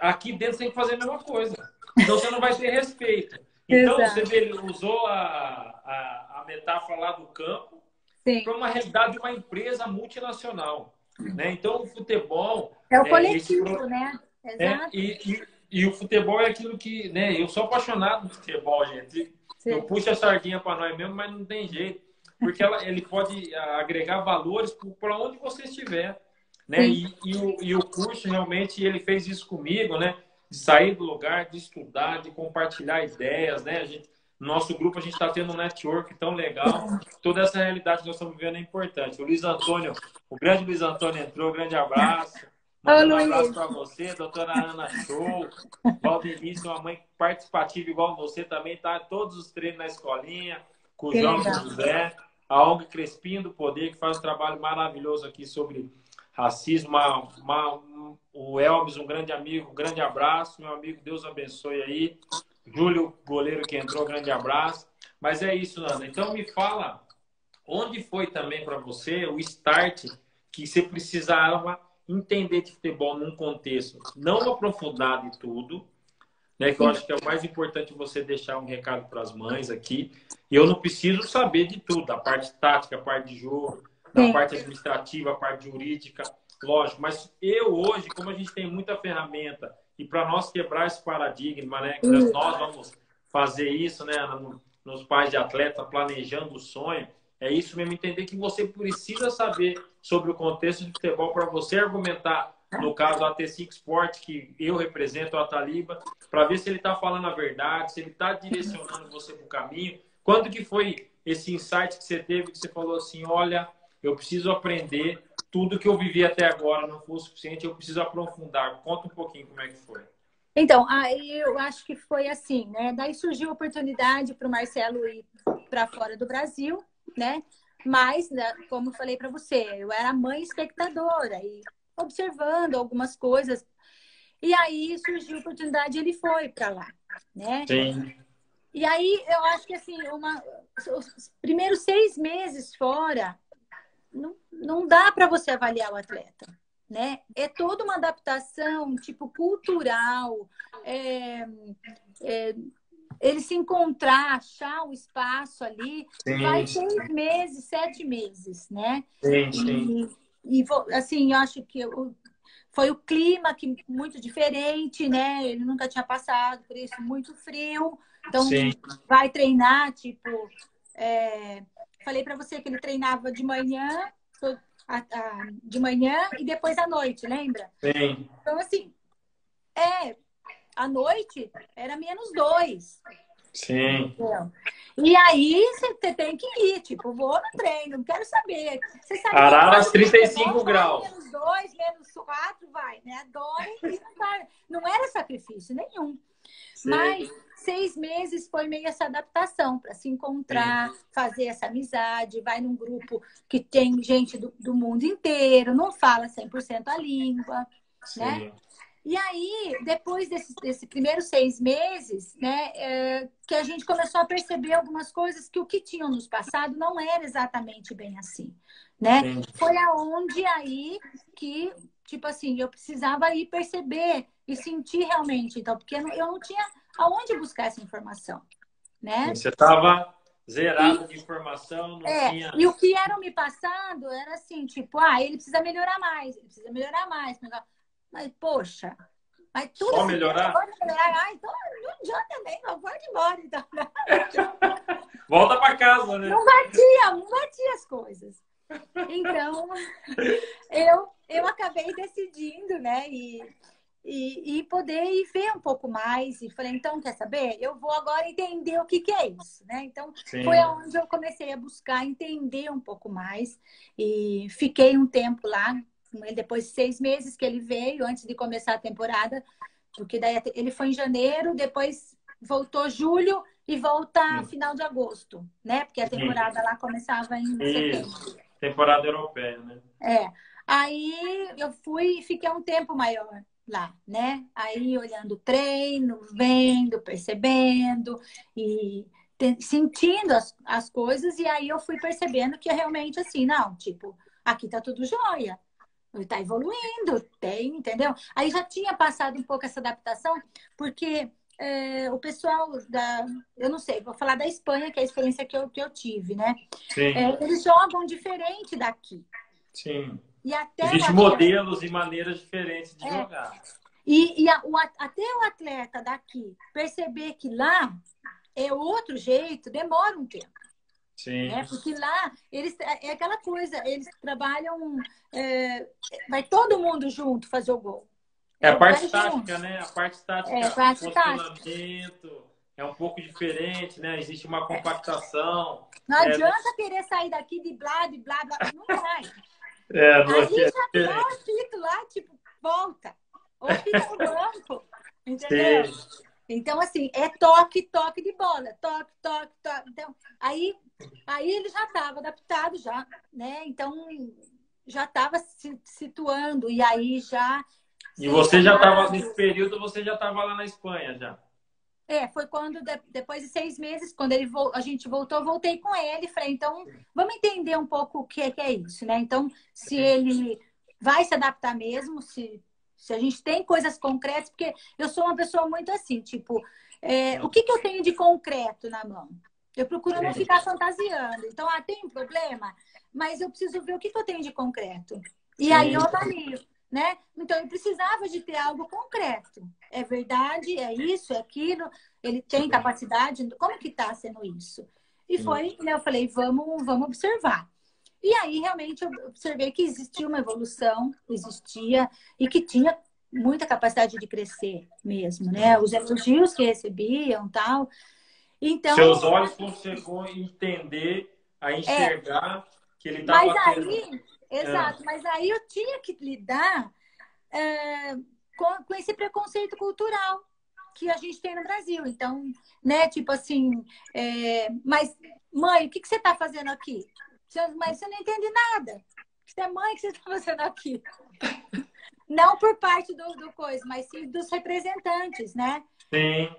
Aqui dentro você tem que fazer a mesma coisa. Senão você não vai ter respeito. Então, você Exato. vê, ele usou a metáfora lá do campo Sim. para uma realidade de uma empresa multinacional. Né? Então, o futebol, É o é, esse, coletivo, né? é, Exato. e o futebol é aquilo que. Né, eu sou apaixonado por futebol, gente. Eu Sim. puxo a sardinha para nós mesmo, mas não tem jeito. Porque ele pode agregar valores para onde você estiver. Né? Sim. E o curso realmente ele fez isso comigo, né? De sair do lugar, de estudar, de compartilhar ideias, né? A gente No nosso grupo a gente está tendo um network tão legal. Toda essa realidade que nós estamos vivendo é importante. O Luiz Antônio, o grande Luiz Antônio entrou, grande abraço. Ô, Mandando um abraço Luiz, para você, doutora Ana Show. Valdenice, uma mãe participativa igual você também, tá? Todos os treinos na escolinha, com o que João e com o legal. José. A ONG Crespinho do Poder, que faz um trabalho maravilhoso aqui sobre racismo. O Elvis, um grande amigo, um grande abraço. Meu amigo, Deus abençoe aí. Júlio, goleiro que entrou, grande abraço. Mas é isso, Ana. Então me fala, onde foi também para você o start que você precisava entender de futebol num contexto não aprofundado e tudo, né? Que eu acho que é o mais importante você deixar um recado para as mães aqui. E eu não preciso saber de tudo, a parte tática, a parte de jogo, da Sim, parte administrativa, a parte jurídica, lógico. Mas eu hoje, como a gente tem muita ferramenta, e para nós quebrar esse paradigma, né? Que nós vamos fazer isso, né? Nos pais de atleta, planejando o sonho, é isso mesmo, entender que você precisa saber sobre o contexto de futebol para você argumentar, no caso, a T5 Sport, que eu represento, a Taliba, para ver se ele está falando a verdade, se ele está direcionando você para o caminho. Quando que foi esse insight que você teve, que você falou assim, olha, eu preciso aprender, tudo que eu vivi até agora não foi o suficiente, eu preciso aprofundar. Conta um pouquinho como é que foi. então, aí eu acho que foi assim, né? Daí surgiu a oportunidade para o Marcelo ir para fora do Brasil, né? Mas, né, como eu falei para você, eu era mãe espectadora e observando algumas coisas. E aí surgiu a oportunidade, ele foi para lá, né? Sim, E aí eu acho que assim, os primeiros 6 meses fora, não dá para você avaliar o atleta, né? É toda uma adaptação, tipo, cultural, é, é, ele se encontrar, achar o espaço ali, vai sim, 6 meses, 7 meses, né? sim, sim, E assim, eu acho que foi o clima que muito diferente, né? Ele nunca tinha passado por isso, muito frio. Então, sim, vai treinar, tipo, falei para você que ele treinava de manhã, de manhã e depois à noite, lembra? sim, Então, assim, à noite era -2. sim. Entendeu? E aí você tem que ir, tipo, vou no treino, não quero saber. Você sabe que Araras, dói no trinta e futebol, cinco vai graus. -2, -4, vai, né? Dói e não vai. Não era sacrifício nenhum. Sei, Mas 6 meses foi meio essa adaptação para se sim, encontrar, fazer essa amizade, vai num grupo que tem gente do mundo inteiro, não fala 100% a língua, né? sim, E aí, depois desse primeiros 6 meses, né, que a gente começou a perceber algumas coisas que o que tinham nos passado não era exatamente bem assim, né? sim, Foi aonde aí que, tipo assim, eu precisava ir perceber e sentir realmente, então, porque eu não tinha aonde buscar essa informação, sim. né? Você estava E, zerado de informação, não tinha. e o que eram me passando era assim, tipo, ele precisa melhorar mais, ele precisa melhorar mais. Mas, poxa, mas tudo Só esse tempo melhorar? agora melhorar. Então não adianta nem, não pode ir embora. Então, Volta para casa, né? não batia as coisas. Então, eu acabei decidindo, né? E poder ir ver um pouco mais. E falei, então, quer saber? Eu vou agora entender o que é isso, né? Então, foi Sim, onde eu comecei a buscar entender um pouco mais. E fiquei um tempo lá com ele, depois de 6 meses que ele veio, antes de começar a temporada. Porque daí ele foi em janeiro, depois voltou julho e volta sim, final de agosto, né? Porque a sim. temporada lá começava em setembro. Isso. Temporada europeia, né? É. Aí eu fui e fiquei um tempo maior lá, né? Aí olhando o treino, vendo, percebendo e sentindo as coisas, e aí eu fui percebendo que realmente assim, não, tipo, aqui tá tudo jóia. Tá evoluindo, entendeu? Aí já tinha passado um pouco essa adaptação, porque o pessoal eu não sei, vou falar da Espanha, que é a experiência que eu tive, né? Sim, Eles jogam diferente daqui. sim. E até o Existem atleta, modelos e maneiras diferentes de é, jogar. até o atleta daqui perceber que lá é outro jeito, demora um tempo. Né? Sim. Porque lá eles é aquela coisa, eles trabalham, vai todo mundo junto fazer o gol. É a Vai parte tática, junto, né? A parte tática, parte tática. posicionamento, é um pouco diferente, né? Existe uma compactação. Não adianta querer sair daqui de blá, blá, não vai. No aqui Aí é já dá diferente. um apito lá, tipo, volta. Ou fica no banco, entendeu? Sim. Então, assim, é toque, toque de bola. Toque, toque, toque. Então, aí ele já estava adaptado, já, né? Então, já estava se situando. E aí já E sem você já estava, nesse comandos. período, você já estava lá na Espanha já. Foi quando, depois de 6 meses, quando a gente voltou, eu voltei com ele. Falei, então, vamos entender um pouco o que é isso, né? Então, se ele vai se adaptar mesmo, se a gente tem coisas concretas, porque eu sou uma pessoa muito assim, tipo, o que eu tenho de concreto na mão? Eu procuro não Sim, ficar fantasiando. Então, tem um problema, mas eu preciso ver o que eu tenho de concreto. E aí eu sim, avalio, né? Então, eu precisava de ter algo concreto. É verdade, é isso, é aquilo, ele tem sim, capacidade, como que está sendo isso? E sim. foi, né, eu falei, vamos observar. E aí, realmente, eu observei que existia uma evolução, existia, e que tinha muita capacidade de crescer mesmo, né? Os elogios que recebiam, tal. Seus Então, olhos conseguiram entender, a é, enxergar que ele mas estava tendo. aí, Ah, exato, mas aí eu tinha que lidar com esse preconceito cultural que a gente tem no Brasil. Então, né, tipo assim, mas mãe, o que você está fazendo aqui? Mas você não entende nada. Você é mãe, o que você está fazendo aqui? Não por parte do coisa, mas sim dos representantes, né? sim,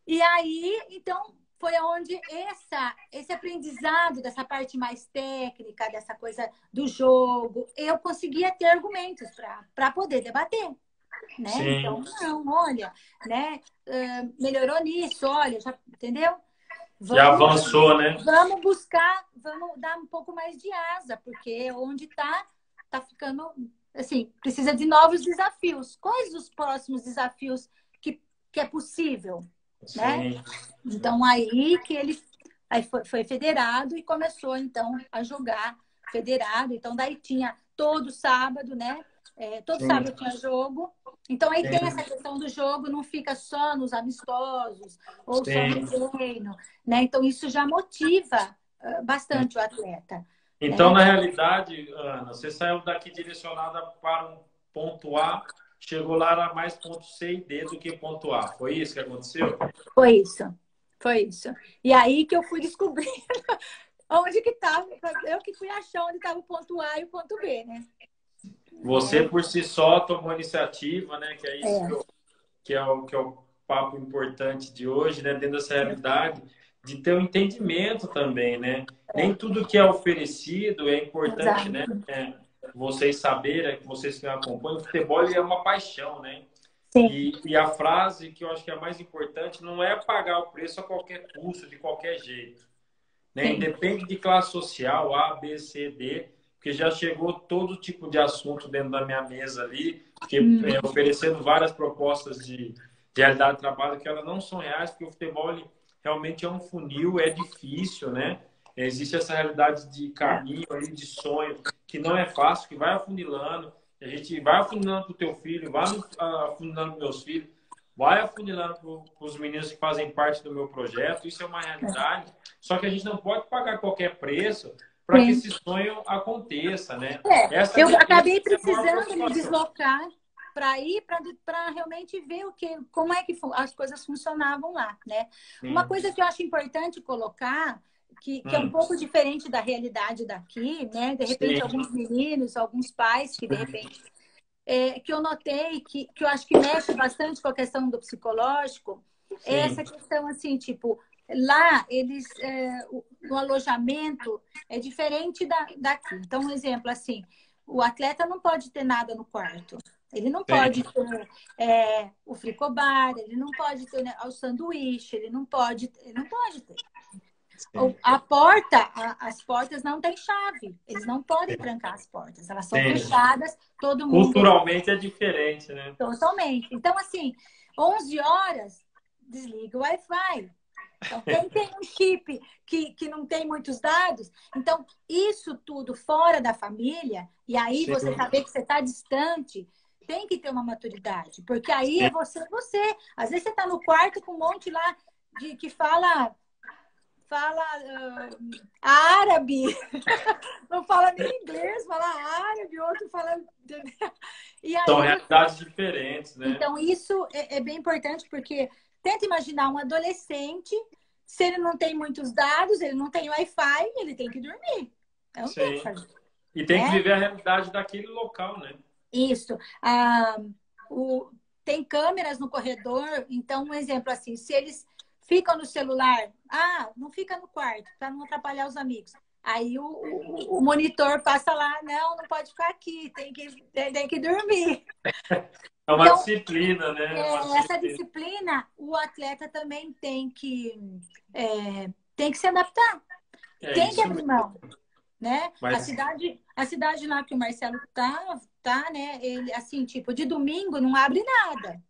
E aí, então, foi onde esse aprendizado dessa parte mais técnica, dessa coisa do jogo, eu conseguia ter argumentos para poder debater, né? sim. Então, não, olha, né? Melhorou nisso, olha, já, entendeu? Já Vamos, avançou, né? vamos buscar, vamos dar um pouco mais de asa, porque onde tá ficando, assim, precisa de novos desafios. Quais os próximos desafios que é possível, né? Sim, Então, aí foi federado e começou, então, a jogar federado. Então, daí tinha todo sábado, né? Todo sim, sábado tinha jogo. Então, aí tem essa sim, questão do jogo, não fica só nos amistosos ou só no sim. treino, né? Então, isso já motiva bastante o atleta, Então, né? na realidade, Ana, você saiu daqui direcionada para um ponto A, chegou lá era mais ponto C e D do que ponto A. Foi isso que aconteceu? Foi isso, foi isso. E aí que eu fui descobrir onde que estava, eu que fui achar onde estava o ponto A e o ponto B, né? Você por si só tomou a iniciativa, né? Que é isso É, que é o papo importante de hoje, né? Dentro dessa realidade, de ter um entendimento também, né? Nem tudo que é oferecido é importante, né? exato. Vocês saberem, vocês que me acompanham, o futebol ele é uma paixão, né? Sim, E a frase que eu acho que é a mais importante não é pagar o preço a qualquer custo, de qualquer jeito, né? sim. Independe de classe social, A, B, C, D, porque já chegou todo tipo de assunto dentro da minha mesa ali, que oferecendo várias propostas de realidade de trabalho que elas não são reais, porque o futebol ele, realmente é um funil, é difícil, né? Existe essa realidade de caminho ali, de sonho, que não é fácil, que vai afunilando. A gente vai afunilando para o teu filho, vai afunilando para meus filhos, vai afunilando para os meninos que fazem parte do meu projeto. Isso é uma realidade. Só que a gente não pode pagar qualquer preço para que Sim. esse sonho aconteça, né? Eu Essa acabei é a maior precisando me preocupação. deslocar para ir para realmente ver como é que as coisas funcionavam lá, né? Uma Sim. coisa que eu acho importante colocar, que é um Hum. pouco diferente da realidade daqui, né? De repente, Sim. alguns meninos, alguns pais que de repente que eu notei que eu acho que mexe bastante com a questão do psicológico, é essa Sim. questão assim, tipo, lá eles no alojamento é diferente daqui. Então, um exemplo assim, o atleta não pode ter nada no quarto. Ele não pode Sim. ter o frigobar, ele não pode ter, né, o sanduíche, ele não pode ter. Sim. As portas não têm chave. Eles não podem trancar as portas. Elas são Sim. fechadas, todo mundo Culturalmente é diferente, né? totalmente. Então, assim, 11 horas, desliga o Wi-Fi. Então, quem tem um chip que não tem muitos dados, então, isso tudo fora da família, e aí Sim. você saber que você está distante, tem que ter uma maturidade, porque aí é Sim. você. Às vezes você está no quarto com um monte lá que fala árabe, não fala nem inglês, fala árabe, outro fala. E São aí, realidades diferentes, né? então, isso é bem importante, porque tenta imaginar um adolescente, se ele não tem muitos dados, ele não tem Wi-Fi, ele tem que dormir. Não tem o que Sim. fazer, E tem que né? viver a realidade daquele local, né? Isso. Ah, tem câmeras no corredor, então, um exemplo assim, se eles ficam no celular, não fica no quarto, para não atrapalhar os amigos. Aí o monitor passa lá, não pode ficar aqui, tem que dormir. É uma Então, disciplina, né? É uma essa disciplina. disciplina, o atleta também tem que se adaptar, É tem que isso abrir mesmo. mão, né? Mas, A cidade lá que o Marcelo tá, né? Ele, assim, tipo, de domingo não abre nada. Não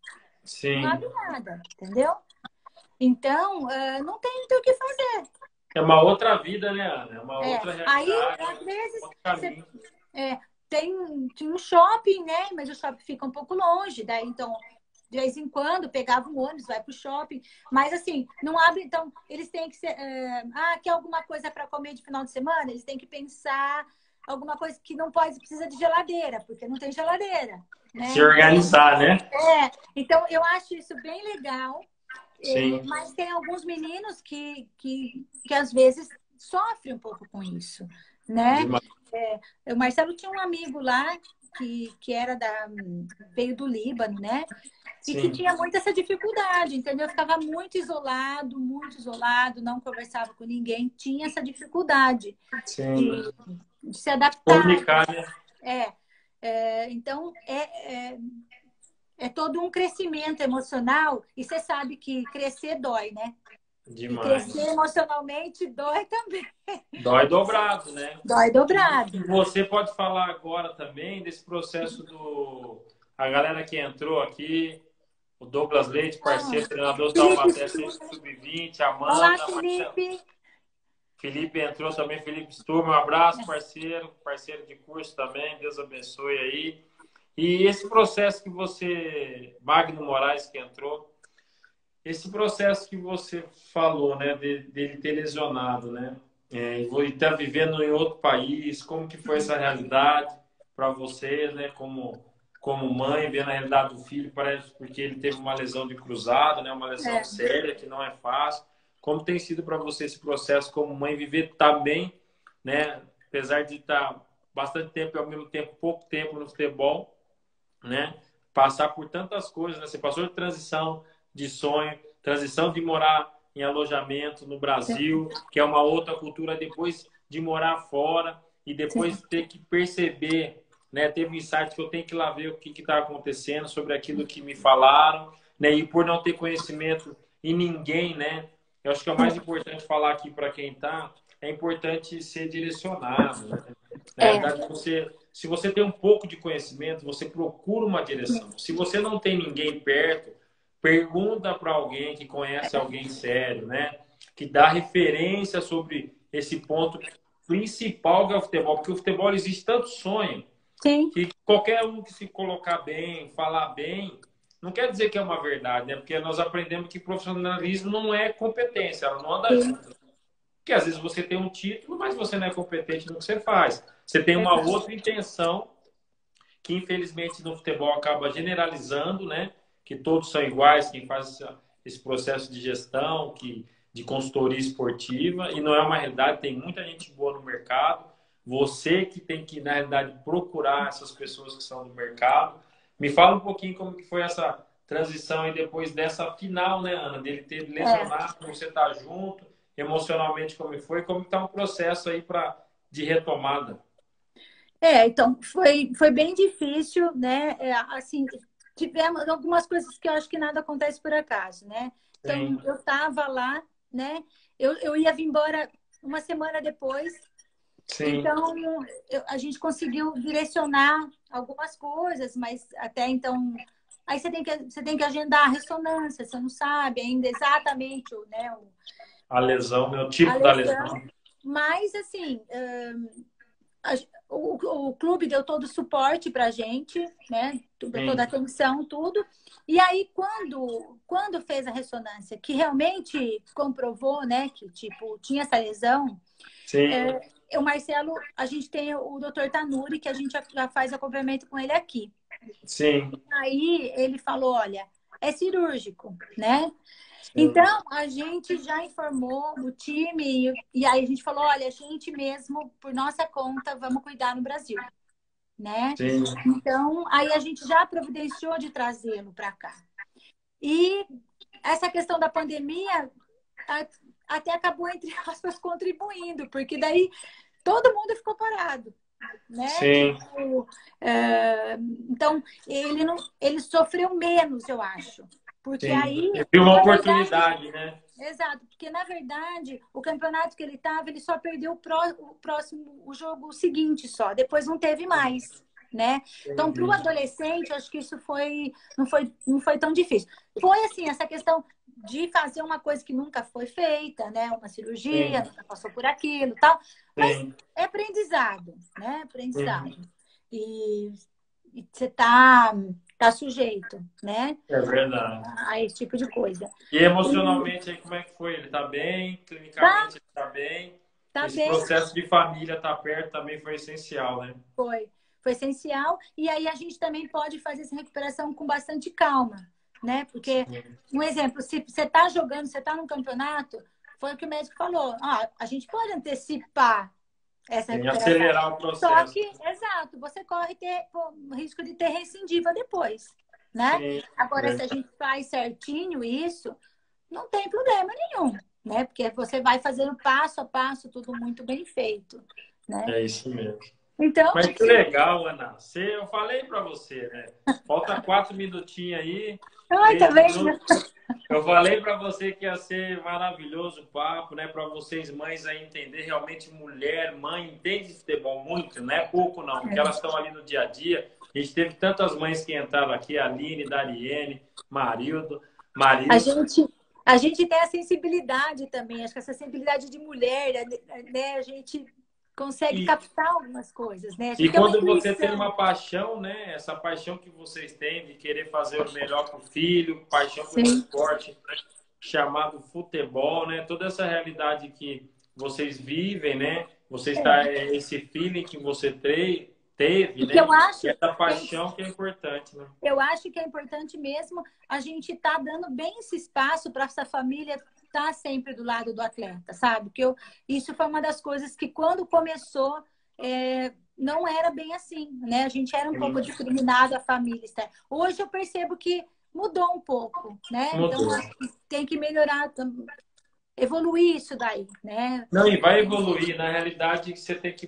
sim. abre nada, entendeu? Então, não tem muito o que fazer. É uma outra vida, né, Ana? É uma outra Aí, realidade, às vezes, outro você, caminho. é, tem um shopping, né? Mas o shopping fica um pouco longe. Daí, então, de vez em quando, pegava um ônibus, vai para o shopping. Mas, assim, não abre. Então, eles têm que ser. Quer alguma coisa para comer de final de semana? Eles têm que pensar alguma coisa que não pode, precisa de geladeira, porque não tem geladeira, né? Se organizar, né? Então, eu acho isso bem legal. Sim. Mas tem alguns meninos que às vezes sofrem um pouco com isso, né? Demais. O Marcelo tinha um amigo lá que era veio do Líbano, né? E que Sim. tinha muito essa dificuldade, entendeu? Ficava muito isolado, não conversava com ninguém, tinha essa dificuldade de, Sim. de se adaptar. Comunicar, né? Então, é todo um crescimento emocional, e você sabe que crescer dói, né? E crescer Demais. emocionalmente dói também. Dói dobrado, né? Dói E dobrado. você pode falar agora também desse processo do... A galera que entrou aqui, o Douglas Leite, parceiro, treinador do Felipe, Taubaté, sub-20, a olá, Amanda, Marcelo. Felipe. Felipe entrou também, Felipe Sturma, um abraço, parceiro de curso também, Deus abençoe aí. E esse processo que você, Magno Moraes que entrou, esse processo que você falou, né, dele ter lesionado, né, e estar vivendo em outro país, como que foi essa realidade para você, né, como mãe, vendo a realidade do filho, parece porque ele teve uma lesão de cruzado, né, uma lesão É, séria que não é fácil. Como tem sido para você esse processo como mãe viver também, né, apesar de estar bastante tempo e ao mesmo tempo pouco tempo no futebol, né? Passar por tantas coisas, né? Você passou de transição de sonho, transição de morar em alojamento no Brasil, que é uma outra cultura, depois de morar fora e depois sim, ter que perceber, né? Teve um insight que eu tenho que ir lá ver o que está acontecendo sobre aquilo que me falaram, né? E por não ter conhecimento em ninguém, né? Eu acho que é o mais importante falar aqui para quem está, é importante ser direcionado, né? Na é, realidade, se você tem um pouco de conhecimento, você procura uma direção. Se você não tem ninguém perto, pergunta para alguém que conhece alguém sério, né? Que dá referência sobre esse ponto principal que é o futebol. Porque o futebol existe tanto sonho sim, que qualquer um que se colocar bem, falar bem, não quer dizer que é uma verdade, né? Porque nós aprendemos que profissionalismo não é competência, ela não anda sim, junto. Porque às vezes você tem um título, mas você não é competente no que você faz. Você tem uma verdade. outra intenção que infelizmente no futebol acaba generalizando, né? Que todos são iguais, quem faz esse processo de gestão, de consultoria esportiva, e não é uma realidade, tem muita gente boa no mercado. Você que tem que, na realidade, procurar essas pessoas que são no mercado. Me fala um pouquinho como que foi essa transição e depois dessa final, né, Ana? Dele ter É. lesionado, você tá junto, emocionalmente como foi, como está um processo aí de retomada. Então, foi bem difícil, né? Assim, tivemos algumas coisas que eu acho que nada acontece por acaso, né? Então, Sim, eu estava lá, né? Eu ia vir embora uma semana depois, sim. então a gente conseguiu direcionar algumas coisas, mas até então. Aí você tem que agendar a ressonância, você não sabe ainda exatamente A lesão, né? O a tipo da lesão, lesão. mas assim, o clube deu todo o suporte para a gente, né? Toda a Sim. atenção, tudo. E aí, quando fez a ressonância, que realmente comprovou, né, que tipo, tinha essa lesão, Sim. o Marcelo, a gente tem o Dr. Tanuri, que a gente já faz acompanhamento com ele aqui. Sim. Aí ele falou, olha, é cirúrgico, né? Sim. Então, a gente já informou o time e aí a gente falou, olha, a gente mesmo, por nossa conta, vamos cuidar no Brasil, né? Sim. Então, aí a gente já providenciou de trazê-lo para cá. E essa questão da pandemia até acabou, entre aspas, contribuindo, porque daí todo mundo ficou parado, né? Sim. Tipo, então, ele sofreu menos, eu acho. Porque Sim. aí, Eu vi uma na verdade, oportunidade, né? exato, porque na verdade o campeonato que ele estava, ele só perdeu o próximo, o jogo seguinte só, depois não teve mais, né? Então, para o Entendi. adolescente, eu acho que isso não foi tão difícil. Foi assim, essa questão de fazer uma coisa que nunca foi feita, né? Uma cirurgia, Sim. nunca passou por aquilo, tal, mas Sim. é aprendizado, né? Sim. Aprendizado. E, e você tá sujeito, né? É verdade. A esse tipo de coisa. E emocionalmente aí, como é que foi? Ele tá bem? Tá, Clinicamente ele tá bem? tá Esse bem. processo de família estar perto também foi essencial, né? Foi essencial. E aí a gente também pode fazer essa recuperação com bastante calma, né? Porque, Sim. um exemplo, se você está jogando, você está num campeonato, foi o que o médico falou. Ah, a gente pode antecipar essa Tem que recuperação. acelerar o Só processo. que, exato, você corre o risco de ter recidiva depois, né? Sim, Agora, se a verdade. gente faz certinho isso, não tem problema nenhum, né? Porque você vai fazendo passo a passo, tudo muito bem feito, né? É isso mesmo. Então, Mas que legal, Ana. Eu falei para você, né? Falta 4 minutinhos aí, ai, tá 3 minutos. vendo? Eu falei para você que ia ser maravilhoso o papo, né? Para vocês mães aí entender realmente mulher, mãe entende de futebol muito, não é pouco não, porque elas estão ali no dia a dia. A gente teve tantas mães que entraram aqui, a Aline, Dariene, A Marilson. gente, a gente tem a sensibilidade também, acho que essa sensibilidade de mulher, né? A gente consegue E captar algumas coisas, né? A E gente tem uma quando você tem intuição. uma paixão, né? Essa paixão que vocês têm de querer fazer o melhor para o filho, paixão pelo Sim, esporte chamado futebol, né? Toda essa realidade que vocês vivem, né? Você está é. esse feeling que você teve, E que eu né? E acho essa que paixão que é importante, né? eu acho que é importante mesmo a gente estar dando bem esse espaço para essa família estar sempre do lado do atleta, sabe? Isso foi uma das coisas que quando começou não era bem assim, né? A gente era um pouco Sim, discriminado a família externa. Hoje eu percebo que mudou um pouco, né? Então mudou. acho que tem que melhorar, evoluir isso daí, né? Não, e vai evoluir. Na realidade, você tem que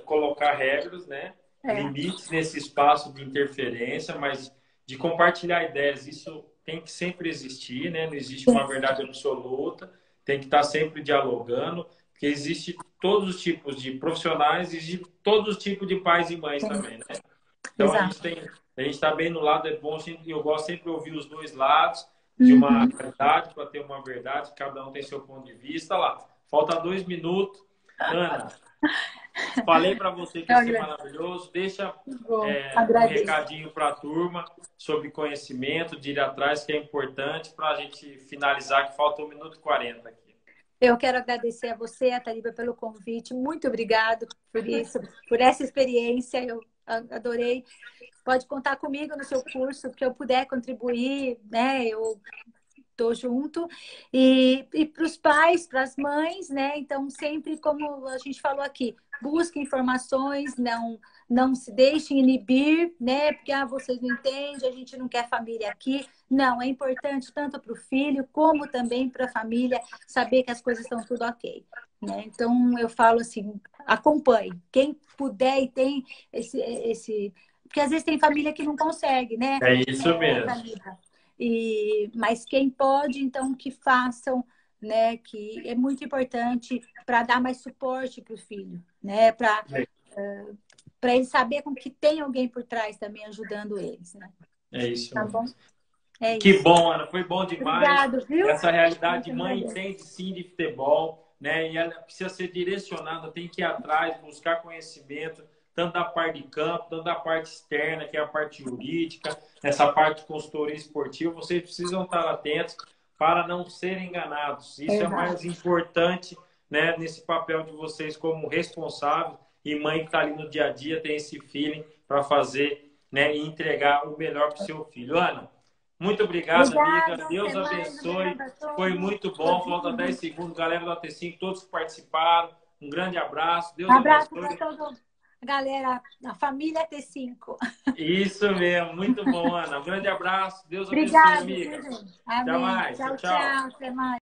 colocar regras, né? É, Limites nesse espaço de interferência, mas de compartilhar ideias. Isso tem que sempre existir, né? Não existe uma verdade absoluta. Tem que estar sempre dialogando, porque existe todos os tipos de profissionais e existe todos os tipos de pais e mães também, né? Então exato. a gente está bem no lado, é bom, eu gosto sempre de ouvir os dois lados de uma Uhum. verdade para ter uma verdade, cada um tem seu ponto de vista lá. Falta 2 minutos. Ana, falei para você que ia ser Olha, maravilhoso. Deixa bom, um agradeço. recadinho para a turma sobre conhecimento, de ir atrás, que é importante para a gente finalizar, que falta 1 minuto e 40 aqui. Eu quero agradecer a você, a Taliba, pelo convite. Muito obrigado por isso, por essa experiência. Eu adorei. Pode contar comigo no seu curso, que eu puder contribuir, né? Eu estou junto. E para os pais, para as mães, né? Então, sempre como a gente falou aqui, busque informações, não se deixem inibir, né? Porque vocês não entendem, a gente não quer família aqui. Não, é importante tanto para o filho como também para a família saber que as coisas estão tudo ok. Né? Então, eu falo assim, acompanhe. Quem puder e tem esse... Porque às vezes tem família que não consegue, né? É isso mesmo. Mas quem pode, então, que façam, né? Que é muito importante para dar mais suporte para o filho, né? Para ele saber com que tem alguém por trás também ajudando eles, né? É isso Tá bom? mesmo. É Que isso. bom, Ana, foi bom demais. Obrigado, viu? Essa Eu realidade, que mãe agradeço. entende sim de futebol, né? E ela precisa ser direcionada, tem que ir atrás, buscar conhecimento, tanto da parte de campo, tanto da parte externa, que é a parte jurídica, essa parte de consultoria esportiva. Vocês precisam estar atentos para não serem enganados. Isso é mais importante, né, nesse papel de vocês como responsável e mãe que está ali no dia a dia, tem esse feeling para fazer, né, e entregar o melhor para o seu filho. Ana, muito obrigado, amiga. Deus abençoe. Foi muito bom. Falta 10 segundos. Galera do AT5, todos que participaram. Um grande abraço. Deus abraço abençoe. para toda a galera, a família T5. Isso mesmo. Muito bom, Ana. Um grande abraço. Deus abençoe, Obrigada, amiga. Até mais. Tchau, Tchau. Até mais.